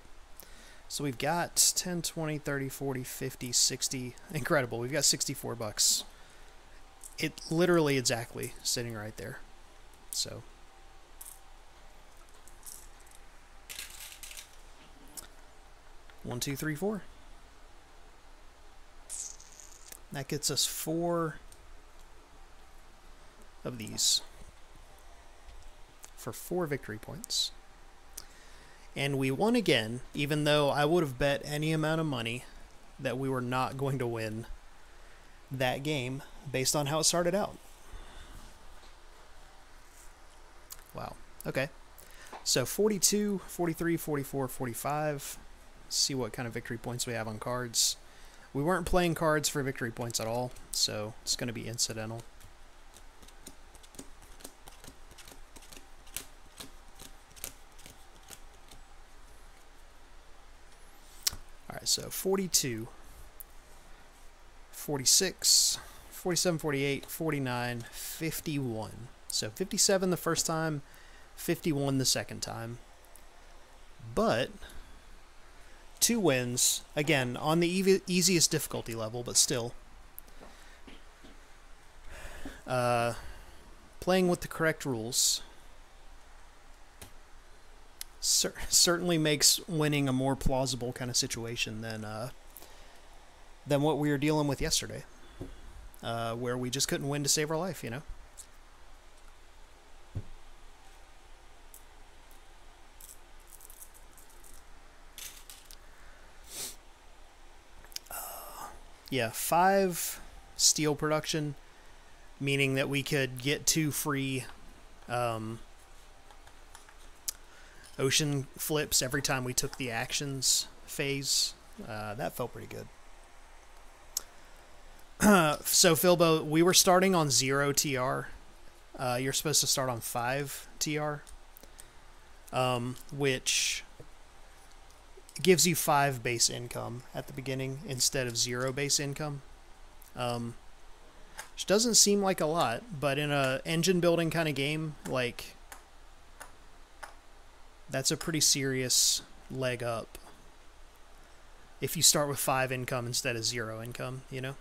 So we've got 10, 20, 30, 40, 50, 60. Incredible. We've got 64 bucks. It literally exactly sitting right there. So 1, 2, 3, 4. That gets us 4 of these for 4 victory points. And we won again, even though I would have bet any amount of money that we were not going to win that game based on how it started out. Wow. Okay. So 42, 43, 44, 45. Let's see what kind of victory points we have on cards. We weren't playing cards for victory points at all, so it's going to be incidental. Alright, so 42, 46, 47, 48, 49, 51. So 57 the first time, 51 the second time. But 2 wins, again, on the easiest difficulty level, but still. Playing with the correct rules certainly makes winning a more plausible kind of situation than what we were dealing with yesterday, where we just couldn't win to save our life, you know? Yeah, 5 steel production, meaning that we could get 2 free ocean flips every time we took the actions phase. That felt pretty good. So, Philbo, we were starting on 0 TR. You're supposed to start on 5 TR, which gives you 5 base income at the beginning instead of 0 base income. Which doesn't seem like a lot, but in a engine building kind of game, like, that's a pretty serious leg up if you start with 5 income instead of 0 income, you know?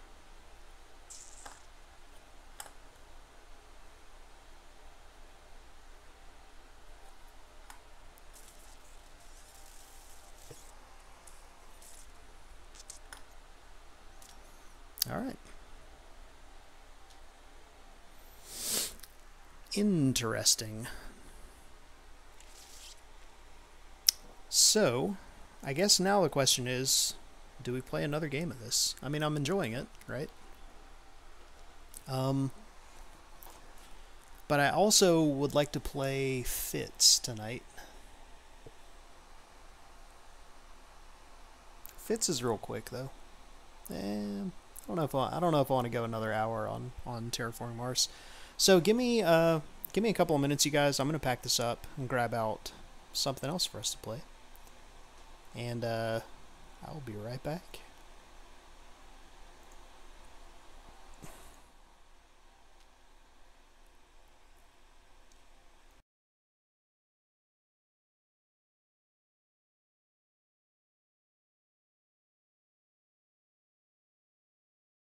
All right. Interesting. So, I guess now the question is, do we play another game of this? I mean, I'm enjoying it, right? But I also would like to play Fits tonight. Fits is real quick though. I don't know if I want to go another hour on Terraforming Mars. So give me a couple of minutes, you guys. I'm gonna pack this up and grab out something else for us to play, and I will be right back.